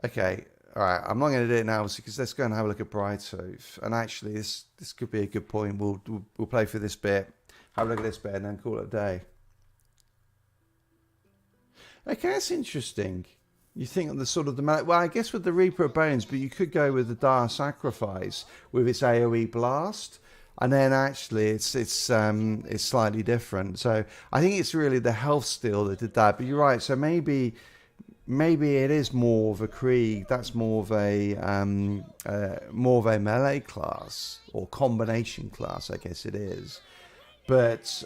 Speaker 1: Okay, all right. I'm not going to do it now because let's go and have a look at Brightooth. And actually, this could be a good point. We'll play through this bit, have a look at this bit, and then call it a day. Okay, that's interesting. You think of the sort of well, I guess with the Reaper of Bones, but you could go with the Dire Sacrifice with its AOE blast, and then actually it's slightly different. So I think it's really the health steal that did that. But you're right. So maybe it is more of a Krieg. That's more of a melee class or combination class, I guess it is. But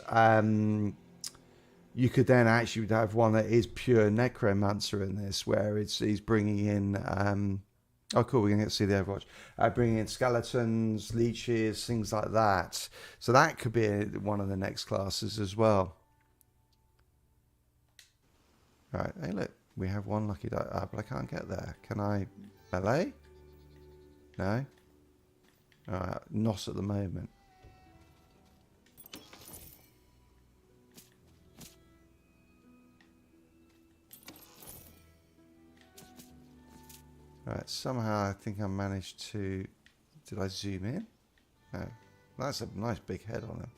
Speaker 1: you could then actually have one that is pure Necromancer in this, where he's bringing in. Oh, cool! We're going to get to see the Overwatch. Bringing in skeletons, leeches, things like that. So that could be one of the next classes as well. All right, hey, look. We have one lucky die, but I can't get there. Can I melee? No? Alright, not at the moment. Right, somehow I think I managed to... Did I zoom in? No. That's a nice big head on him.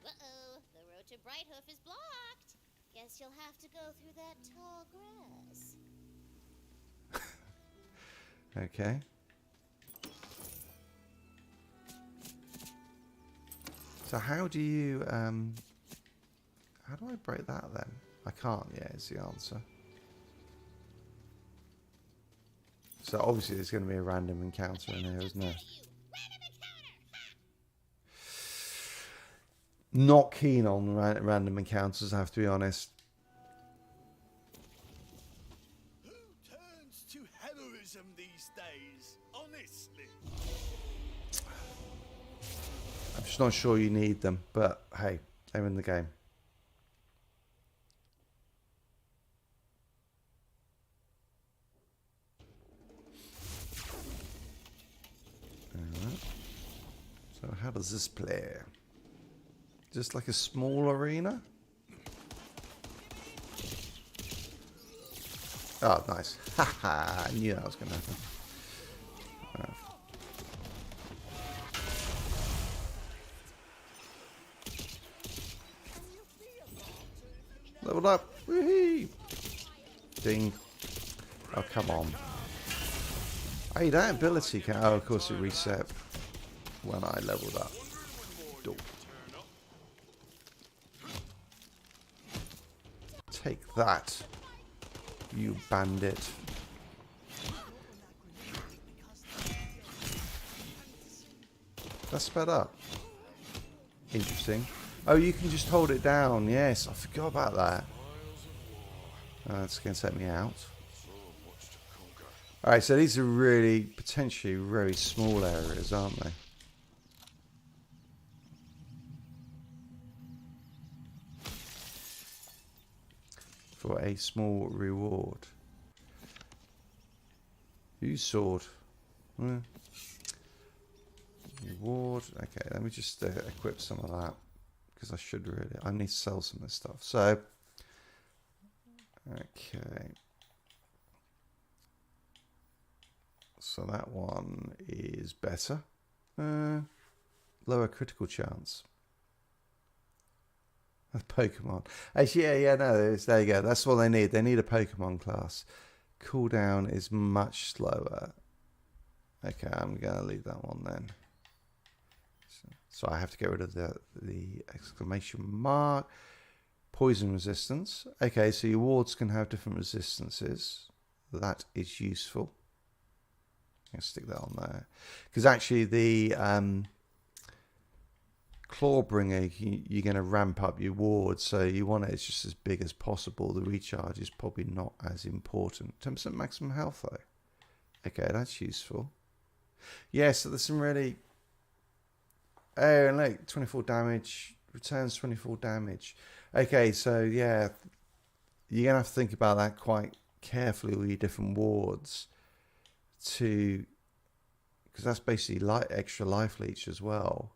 Speaker 5: Uh-oh, the road to Brighthoof is blocked. Guess you'll have to go through that tall grass.
Speaker 1: Okay. So how do you... how do I break that then? I can't, yeah, is the answer. So obviously there's going to be a random encounter in here, isn't there? Not keen on random encounters, I have to be honest.
Speaker 2: Who turns to heroism these days? Honestly.
Speaker 1: I'm just not sure you need them, but hey, they're in the game. Alright. So how does this play? Just like a small arena? Oh, nice. Haha, I knew that was going to happen. Leveled up. Woohoo! Ding. Oh, come on. Hey, that ability can... Oh, of course it reset when I leveled up. Dope. Take that, you bandit. That's sped up. Interesting. Oh, you can just hold it down. Yes, I forgot about that. That's going to take me out. Alright, so these are really, potentially very small areas, aren't they? For a small reward. Use sword. Reward. Okay, let me just equip some of that. Because I should really... I need to sell some of this stuff. So... Okay. So that one is better. Lower critical chance. A Pokemon. Actually, yeah, no, there you go. That's what they need. They need a Pokemon class. Cooldown is much slower. Okay, I'm going to leave that one then. So I have to get rid of the exclamation mark. Poison resistance. Okay, so your wards can have different resistances. That is useful. I'm going to stick that on there. Because actually the Clawbringer, you're going to ramp up your ward, so you want it just as big as possible. The recharge is probably not as important. 10% maximum health though. Okay, that's useful. Yeah, so there's some really... Oh, and look, 24 damage, returns 24 damage. Okay, so yeah, you're going to have to think about that quite carefully with your different wards. Because that's basically extra life leech as well.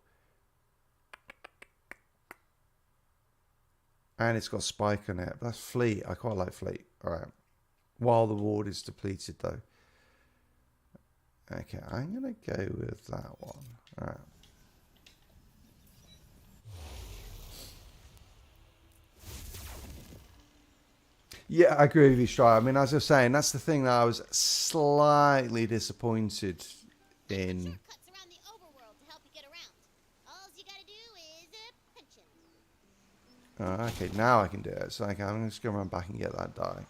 Speaker 1: And it's got spike on it. That's fleet. I quite like fleet. Alright. While the ward is depleted though. Okay, I'm going to go with that one. Alright. Yeah, I agree with you, Strider. I mean, as I was saying, that's the thing that I was slightly disappointed in.
Speaker 5: Shortcuts around the overworld to help you get around. All you gotta do is punch him.
Speaker 1: Okay, now I can do it. So okay, I'm just going to run back and get that die.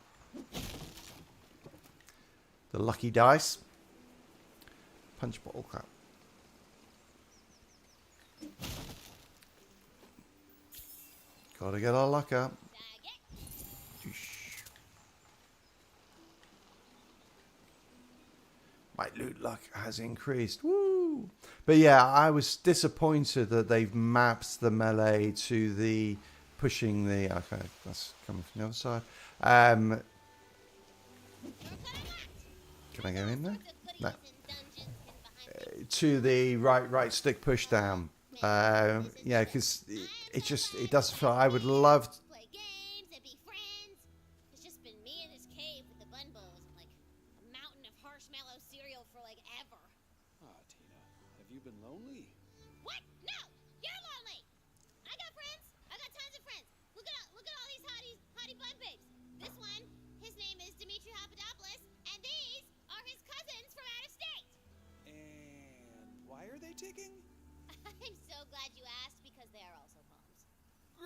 Speaker 1: The lucky dice. Punch bottle crap. Gotta get our luck up. My loot luck has increased. Woo! But yeah, I was disappointed that they've mapped the melee to the pushing the... Okay, that's coming from the other side. Can I go in there? No. To the right stick push down. Yeah, because it doesn't feel... I would love...
Speaker 5: Play games and be friends. It's just been me in this cave with the bun bowls and like a mountain of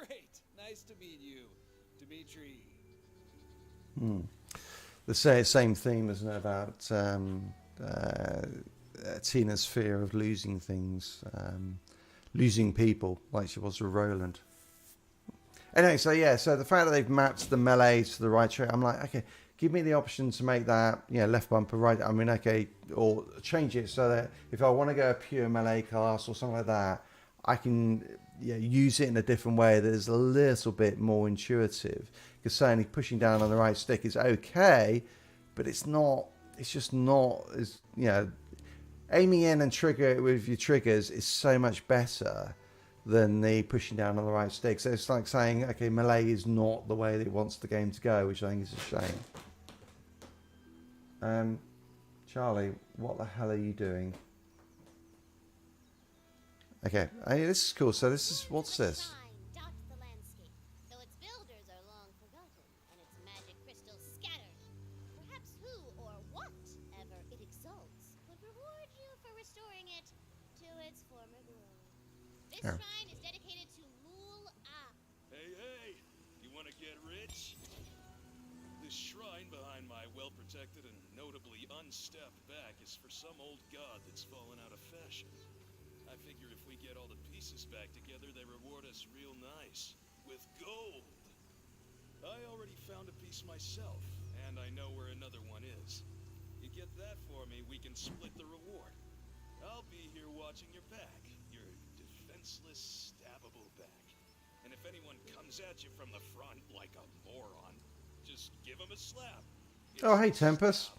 Speaker 3: Great. Nice to meet you, Dimitri.
Speaker 1: The same theme, isn't it, about Tina's fear of losing things, losing people, like she was with Roland. Anyway, so yeah, so the fact that they've mapped the melee to the right trigger, I'm like, okay, give me the option to make that, left bumper, right. I mean, okay, or change it so that if I want to go a pure melee class or something like that, I can use it in a different way that is a little bit more intuitive. Because certainly pushing down on the right stick is okay, but it's not. It's just not as aiming in and trigger it with your triggers is so much better than the pushing down on the right stick. So it's like saying, okay, melee is not the way that it wants the game to go, which I think is a shame. Charlie, what the hell are you doing? Okay, hey, this is cool. So this is, what's this?
Speaker 5: Dot the landscape, though its builders are long forgotten and its magic crystals scattered. Perhaps who or whatever it exalts would reward you for restoring it to its former glory. This shrine is dedicated to Mool-Ah.
Speaker 3: Hey, you want to get rich? This shrine behind my well-protected and notably unstepped back is for some old god that's fallen out of fashion. I figure if we get all the pieces back together, they reward us real nice. With gold! I already found a piece myself, and I know where another one is. You get that for me, we can split the reward. I'll be here watching your back. Your defenseless, stabbable back. And if anyone comes at you from the front like a moron, just give him a slap.
Speaker 1: Oh, hey, Tempest.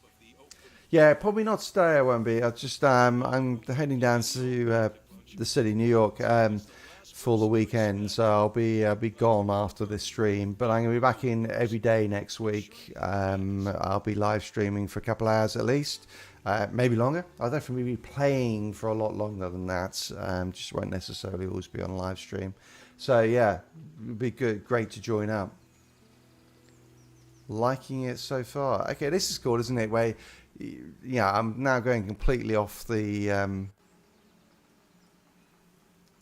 Speaker 1: Yeah, probably not today. I won't be. I just I'm heading down to the city, New York, for the weekend. So I'll be gone after this stream. But I'm gonna be back in every day next week. I'll be live streaming for a couple hours at least, maybe longer. I'll definitely be playing for a lot longer than that. Just won't necessarily always be on live stream. So yeah, it'd be great to join up. Liking it so far. Okay, this is cool, isn't it? Where I'm now going completely off the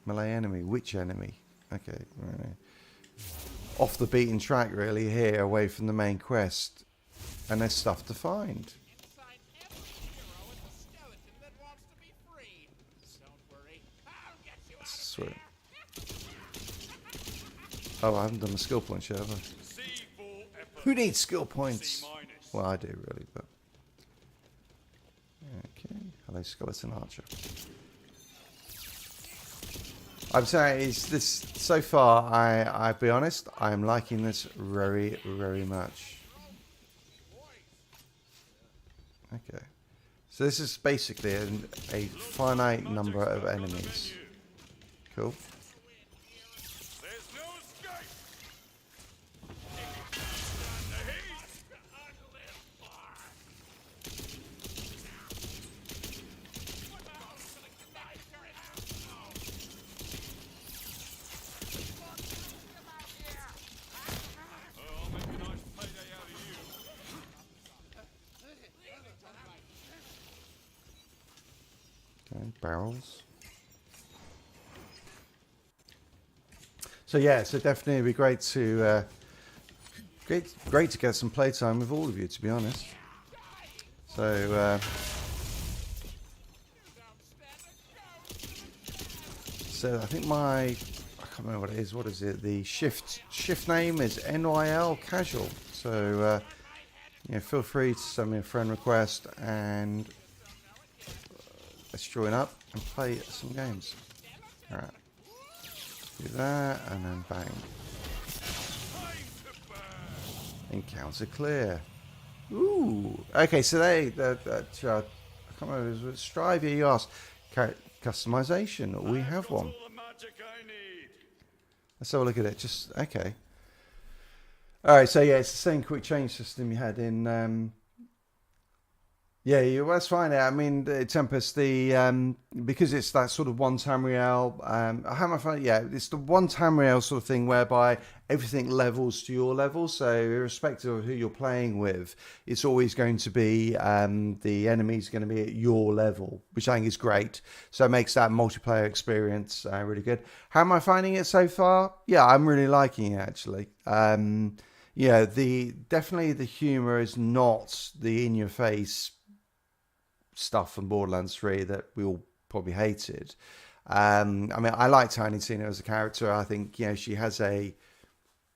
Speaker 1: melee enemy. Which enemy? Okay, right. Off the beaten track, really, here, away from the main quest. And there's stuff to find.
Speaker 6: Inside every hero is a skeleton that wants to be freed. Don't worry, I'll get you out of
Speaker 1: Sweet.
Speaker 6: there.
Speaker 1: Oh, I haven't done the skill points yet, have I? Who needs skill points? Well, I do, really, but... Okay, hello, skeleton archer. I'm saying, is this so far? I'll be honest, I'm liking this very, very much. Okay, so this is basically a finite number of enemies. Cool. Barrels. So yeah, so definitely it'd be great to great to get some playtime with all of you, to be honest. So so I think I can't remember what it is. What is it? The shift name is NYL Casual. So feel free to send me a friend request and let's join up and play some games. Alright. Do that and then bang. Encounter clear. Ooh. Okay, so I can't remember, was it Strive here you asked. Customization. We have one. Let's have a look at it. Just okay. Alright, so yeah, it's the same quick change system you had in Yeah, you must find out. I mean, Tempest, because it's that sort of one Tamriel. How am I finding? Yeah, it's the one Tamriel sort of thing whereby everything levels to your level. So, irrespective of who you're playing with, it's always going to be the enemy's going to be at your level, which I think is great. So it makes that multiplayer experience really good. How am I finding it so far? Yeah, I'm really liking it actually. Yeah, definitely the humor is not the in-your-face stuff from Borderlands 3 that we all probably hated. I mean, I like Tiny Tina as a character. I think, she has a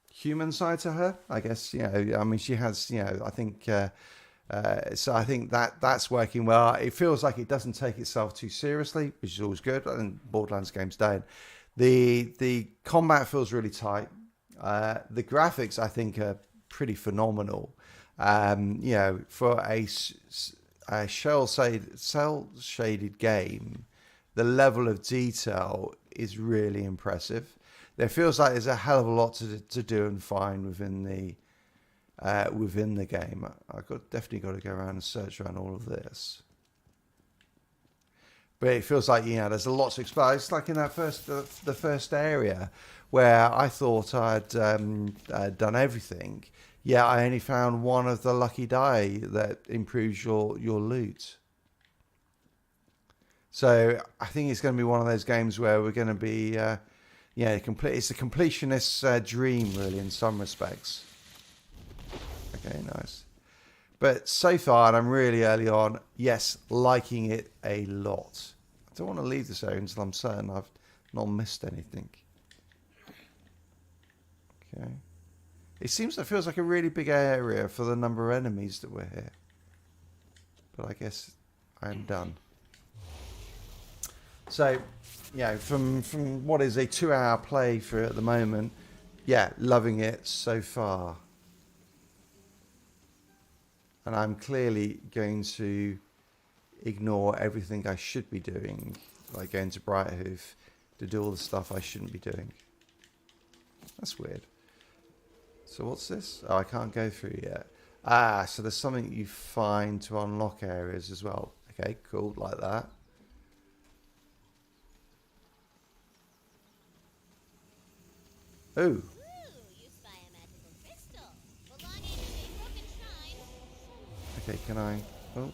Speaker 1: human side to her, I guess. I mean, she has, I think, so I think that's working well. It feels like it doesn't take itself too seriously, which is always good. I think Borderlands games don't. The combat feels really tight. The graphics, I think, are pretty phenomenal. For a cel-shaded game, the level of detail is really impressive. There feels like there's a hell of a lot to do and find within the game. Definitely got to go around and search around all of this. But it feels like there's a lot to explore. It's like in that the first area where I thought I'd done everything. Yeah, I only found one of the lucky die that improves your loot. So I think it's going to be one of those games where we're going to be, it's a completionist's dream, really, in some respects. Okay, nice. But so far, and I'm really early on, yes, liking it a lot. I don't want to leave this area until I'm certain I've not missed anything. Okay. It feels like a really big area for the number of enemies that were here. But I guess I'm done. So, from what is a 2-hour playthrough at the moment, loving it so far. And I'm clearly going to ignore everything I should be doing, like going to Brighthoof to do all the stuff I shouldn't be doing. That's weird. So what's this? Oh, I can't go through yet. So there's something you find to unlock areas as well. Okay, cool, like that. Ooh.
Speaker 5: Ooh, you spy a magical crystal belonging to a broken shrine.
Speaker 1: Okay, can I? Oh.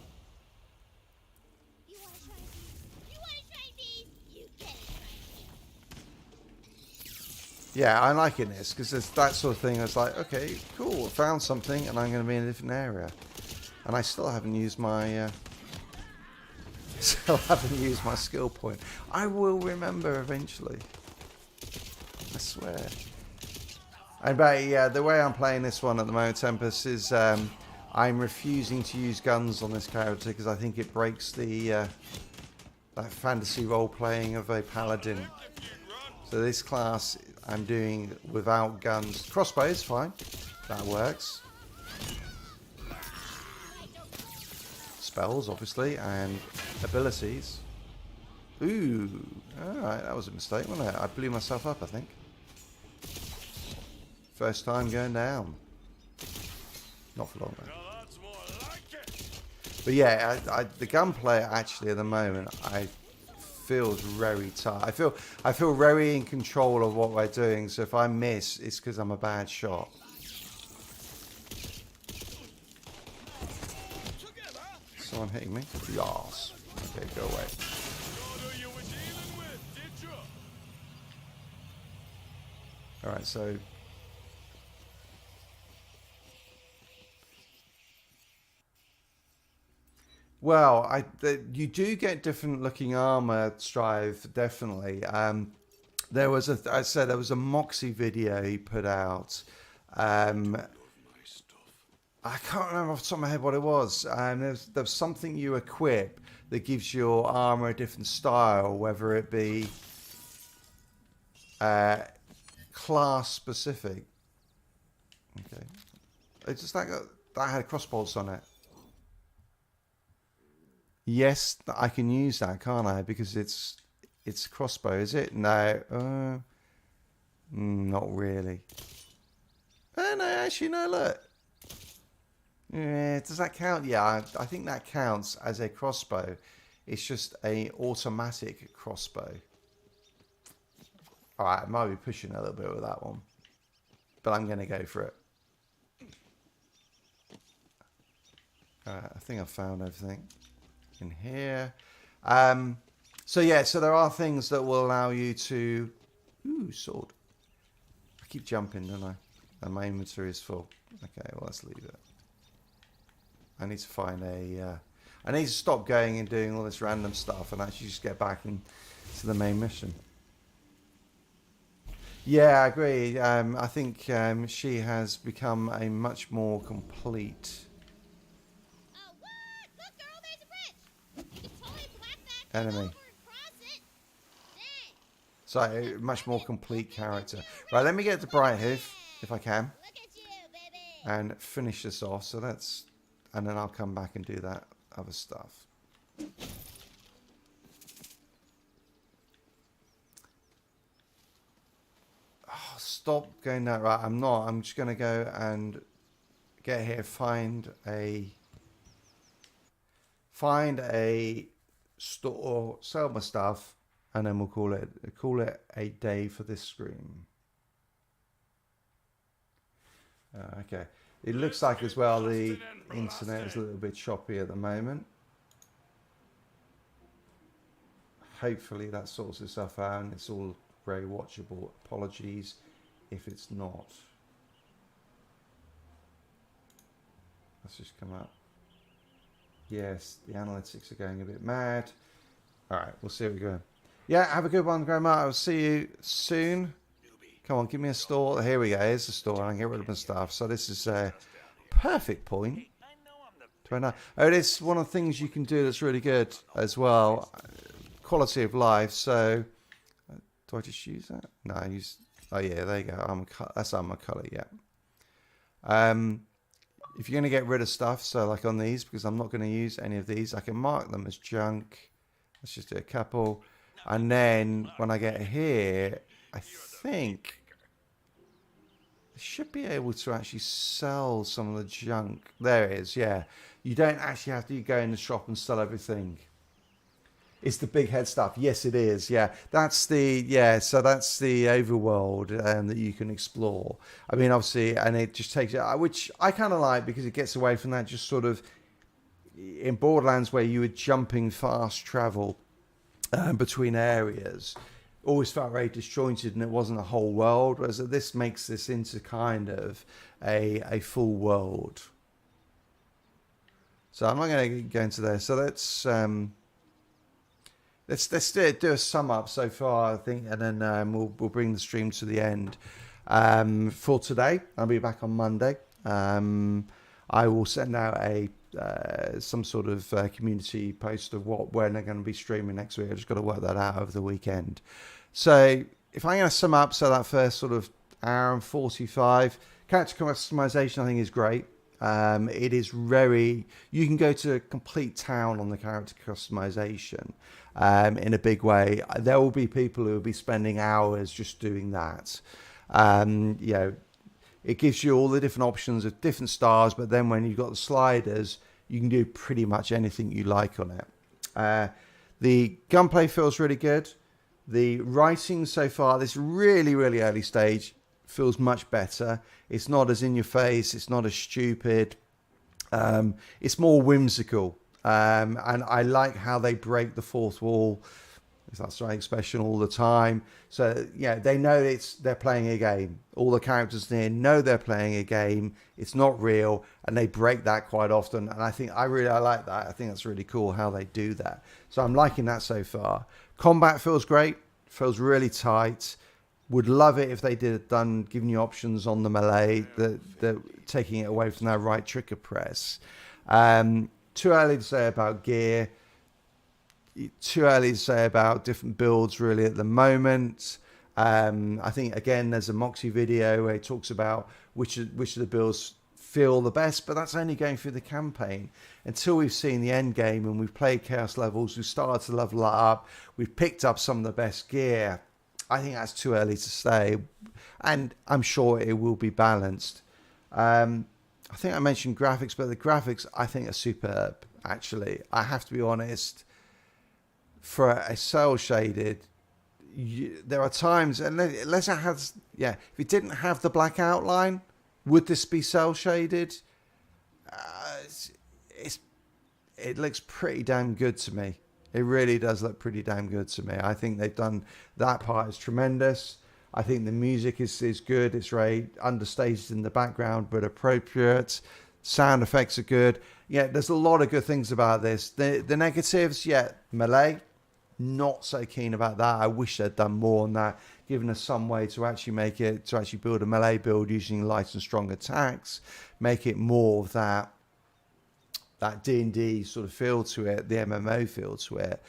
Speaker 5: You want to try these? You want to try these? You can try these.
Speaker 1: Yeah, I'm liking this because there's that sort of thing. It's like, okay, cool, I found something, and I'm going to be in a different area, and I still haven't used my skill point. I will remember eventually. I swear. And the way I'm playing this one at the moment, Tempest, is I'm refusing to use guns on this character because I think it breaks that fantasy role playing of a paladin. So this class I'm doing without guns. Crossbow is fine. That works. Spells, obviously, and abilities. Ooh. Alright, that was a mistake, wasn't it? I blew myself up, I think. First time going down. Not for long, though. But yeah, the gunplay actually at the moment, feels very tight. I feel very in control of what we're doing. So if I miss, it's because I'm a bad shot. Someone hitting me? Yes. Okay, go away. All right, so. Well, you do get different looking armor, Strive, definitely. There was a Moxie video he put out. I can't remember off the top of my head what it was. There's something you equip that gives your armor a different style, whether it be class specific. Okay, it's just like that had crossbows on it. Yes, I can use that, can't I? Because it's crossbow, is it? No, not really. Oh no, actually no. Look, Yeah, does that count? Yeah, I think that counts as a crossbow. It's just a automatic crossbow. All right, I might be pushing a little bit with that one, but I'm going to go for it. I think I've found everything in here. So yeah, so there are things that will allow you to... Ooh, sword. I keep jumping, don't I? And my inventory is full. Okay, well, let's leave it. I need to find a... I need to stop going and doing all this random stuff and actually just get back to the main mission. Yeah, I agree. I think she has become a much more complete...
Speaker 5: Oh, what? Look, girl, there's a bridge. You can totally blast that
Speaker 1: enemy.
Speaker 5: over and cross it. Dang.
Speaker 1: So, a much more complete character. Right, let me get to Brighthoof, if I can,
Speaker 5: Look at you, baby.
Speaker 1: and finish this off. So let's... And then I'll come back and do that other stuff. Oh, stop going that right. I'm not. I'm just going to go and get here, find a store, sell my stuff, and then we'll call it a day for this stream. Okay. It looks like as well the internet is a little bit choppy at the moment. Hopefully that sorts itself out and it's all very watchable. Apologies if it's not. Let's just come up. Yes, the analytics are going a bit mad. Alright, we'll see how we go. Yeah, have a good one, Grandma. I'll see you soon. Come on, give me a store. Here we go. Here's the store. I can get rid of my stuff. So this is a perfect point. 29. Oh, it is one of the things you can do that's really good as well. Quality of life. So, do I just use that? No, I use... Oh, yeah, there you go. That's armor color, yeah. If you're going to get rid of stuff, so like on these, because I'm not going to use any of these, I can mark them as junk. Let's just do a couple. And then when I get here, I think I should be able to actually sell some of the junk. There it is, yeah. You don't actually have to go in the shop and sell everything. It's the big head stuff. Yes, it is. Yeah, that's the So that's the overworld that you can explore. I mean, obviously, and it just takes it, which I kind of like because it gets away from that just sort of in Borderlands where you were jumping fast travel between areas. Always felt very disjointed and it wasn't a whole world. Whereas this makes this into kind of a full world. So I'm not going to go into there. So let's do a sum up so far, I think, and then we'll bring the stream to the end for today. I'll be back on Monday. I will send out some sort of community post of when they're going to be streaming next week. I just got to work that out over the weekend. So if I'm going to sum up, so that first sort of hour and 45, character customization I think is great. It is very... You can go to a complete town on the character customization in a big way. There will be people who will be spending hours just doing that. You know, it gives you all the different options of different stars, but then when you've got the sliders, you can do pretty much anything you like on it. The gunplay feels really good. The writing so far, this really, really early stage, feels much better. It's not as in your face. It's not as stupid. It's more whimsical. And I like how they break the fourth wall, if that's the right expression, all the time. So, yeah, they know they're playing a game. All the characters there know they're playing a game. It's not real. And they break that quite often. And I really like that. I think that's really cool how they do that. So I'm liking that so far. Combat feels great. Feels really tight. Would love it if they giving you options on the melee, that taking it away from that right trigger press. Too early to say about gear. Too early to say about different builds really at the moment. I think again there's a Moxie video where he talks about which of the builds feel the best, but that's only going through the campaign. Until we've seen the end game and we've played chaos levels, we've started to level up, we've picked up some of the best gear. I think that's too early to say, and I'm sure it will be balanced. I think I mentioned graphics, but the graphics I think are superb. Actually, I have to be honest. For a cell shaded, there are times, unless it has, if it didn't have the black outline, would this be cell shaded? It looks pretty damn good to me. It really does look pretty damn good to me. I think they've done that part is tremendous. I think the music is good. It's very understated in the background, but appropriate. Sound effects are good. Yeah, there's a lot of good things about this. The negatives, melee, not so keen about that. I wish they'd done more on that, given us some way to actually build a melee build using light and strong attacks, make it more of that D&D sort of feel to it, the MMO feel to it.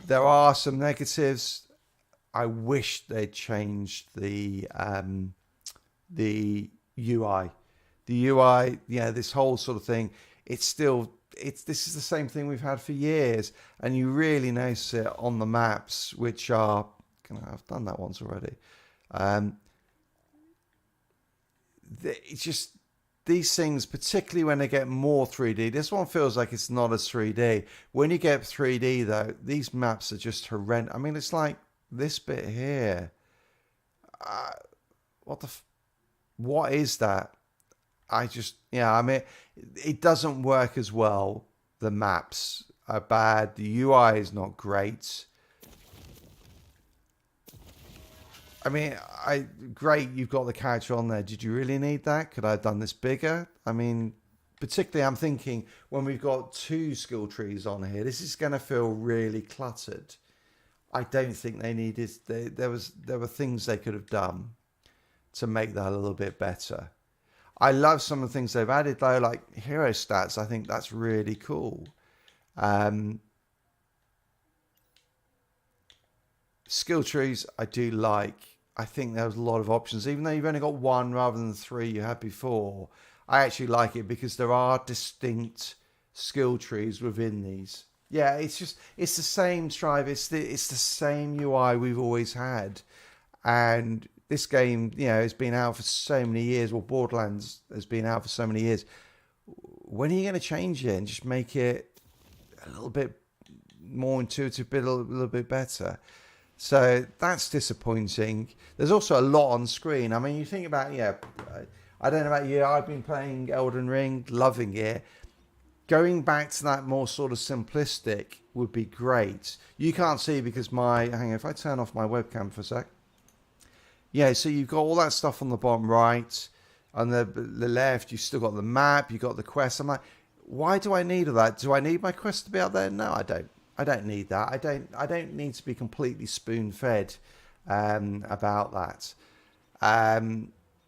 Speaker 1: There are some negatives. I wish they'd changed the UI. The UI, this whole sort of thing, this is the same thing we've had for years, and you really notice it on the maps, which are, I've done that once already. It's just, these things, particularly when they get more 3D, this one feels like it's not as 3D. When you get 3D though, these maps are just horrendous. I mean, it's like this bit here. What is that? It doesn't work as well. The maps are bad. The UI is not great. I mean, great, you've got the character on there. Did you really need that? Could I have done this bigger? I mean, particularly I'm thinking when we've got 2 skill trees on here, this is going to feel really cluttered. I don't think they needed, there were things they could have done to make that a little bit better. I love some of the things they've added though, like hero stats. I think that's really cool. Skill trees, I do like. I think there's a lot of options, even though you've only got 1 rather than 3 you had before. I actually like it because there are distinct skill trees within these. Yeah, it's the same Strive. It's the same UI we've always had, and this game, has been out for so many years. Well, Borderlands has been out for so many years. When are you going to change it and just make it a little bit more intuitive, a little bit better? So that's disappointing. There's also a lot on screen. I mean, you think about, I don't know about you, I've been playing Elden Ring, loving it. Going back to that more sort of simplistic would be great. You can't see because hang on, if I turn off my webcam for a sec. Yeah, so you've got all that stuff on the bottom right. On the left, you've still got the map, you've got the quest. I'm like, why do I need all that? Do I need my quest to be out there? No, I don't. I don't need that. I don't need to be completely spoon-fed about that.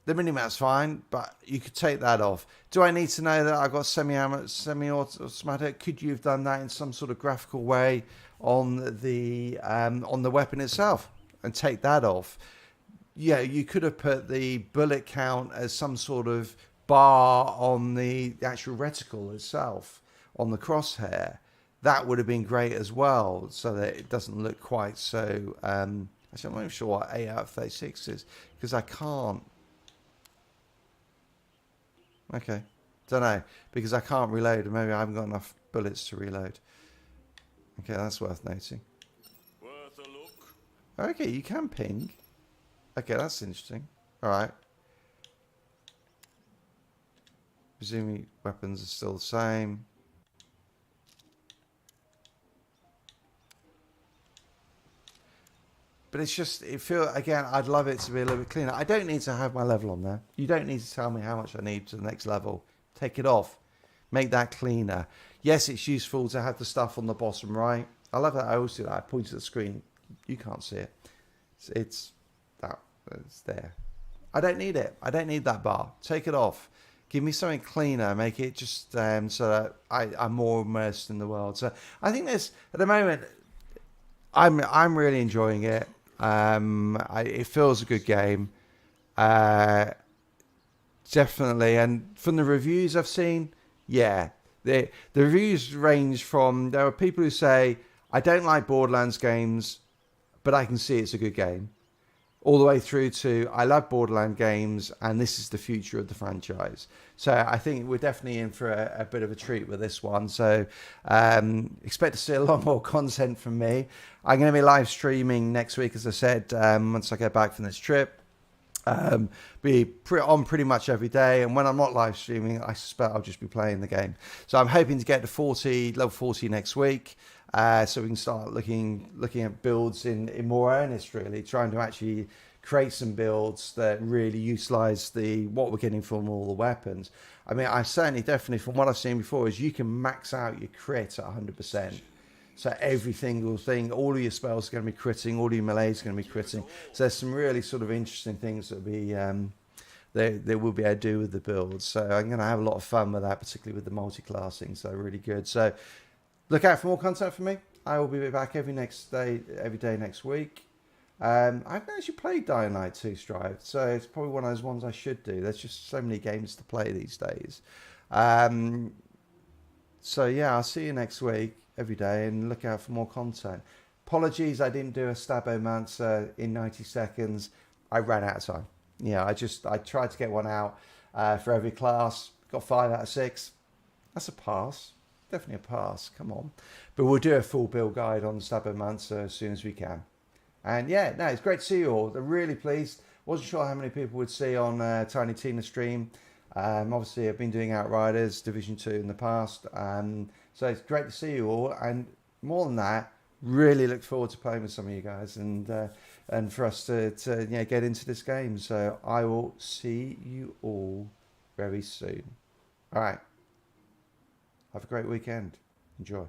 Speaker 1: The minimap's fine, but you could take that off. Do I need to know that I've got semi-automatic? Could you have done that in some sort of graphical way on the weapon itself and take that off? Yeah, you could have put the bullet count as some sort of bar on the actual reticle itself, on the crosshair. That would have been great as well, so that it doesn't look quite so... actually, I'm not even sure what 8 out of 36 is, because I can't... Okay, don't know, because I can't reload, and maybe I haven't got enough bullets to reload. Okay, that's worth noting.
Speaker 2: Worth a look.
Speaker 1: Okay, you can ping. Okay, that's interesting. Alright. Presumably weapons are still the same. But it's just, again, I'd love it to be a little bit cleaner. I don't need to have my level on there. You don't need to tell me how much I need to the next level. Take it off. Make that cleaner. Yes, it's useful to have the stuff on the bottom right. I love that I always do that. I point to the screen. You can't see it. It's there. I don't need it. I don't need that bar. Take it off. Give me something cleaner. Make it just so that I'm more immersed in the world. So I think at the moment, I'm really enjoying it. It feels a good game. Definitely. And from the reviews I've seen, the reviews range from, there are people who say, I don't like Borderlands games, but I can see it's a good game. all the way through to I love Borderland games and this is the future of the franchise. So I think we're definitely in for a bit of a treat with this one. So expect to see a lot more content from me. I'm going to be live streaming next week, as I said, once I get back from this trip. Be on pretty much every day, and when I'm not live streaming, I suspect I'll just be playing the game. So I'm hoping to get to level 40 next week, so we can start looking at builds in more earnest, really trying to actually create some builds that really utilize what we're getting from all the weapons. I mean, I certainly definitely, from what I've seen before, is you can max out your crit at 100%. So every single thing, all of your spells are going to be critting, all of your melee is going to be critting. So there's some really sort of interesting things that they will be able to do with the builds. So I'm going to have a lot of fun with that, particularly with the multi-classing. So really good. So look out for more content from me. I will be back every day next week. I haven't actually played Dying Light 2 Strive, so it's probably one of those ones I should do. There's just so many games to play these days. So yeah, I'll see you next week every day and look out for more content. Apologies, I didn't do a Stabomancer in 90 seconds. I ran out of time. Yeah, I tried to get one out for every class. Got 5 out of 6. That's a pass. Definitely a pass. Come on. But we'll do a full build guide on Stabomancer as soon as we can. And yeah, no, it's great to see you all. I'm really pleased. Wasn't sure how many people would see on Tiny Tina stream. Obviously, I've been doing Outriders Division 2 in the past. So it's great to see you all. And more than that, really look forward to playing with some of you guys and for us to get into this game. So I will see you all very soon. All right. Have a great weekend. Enjoy.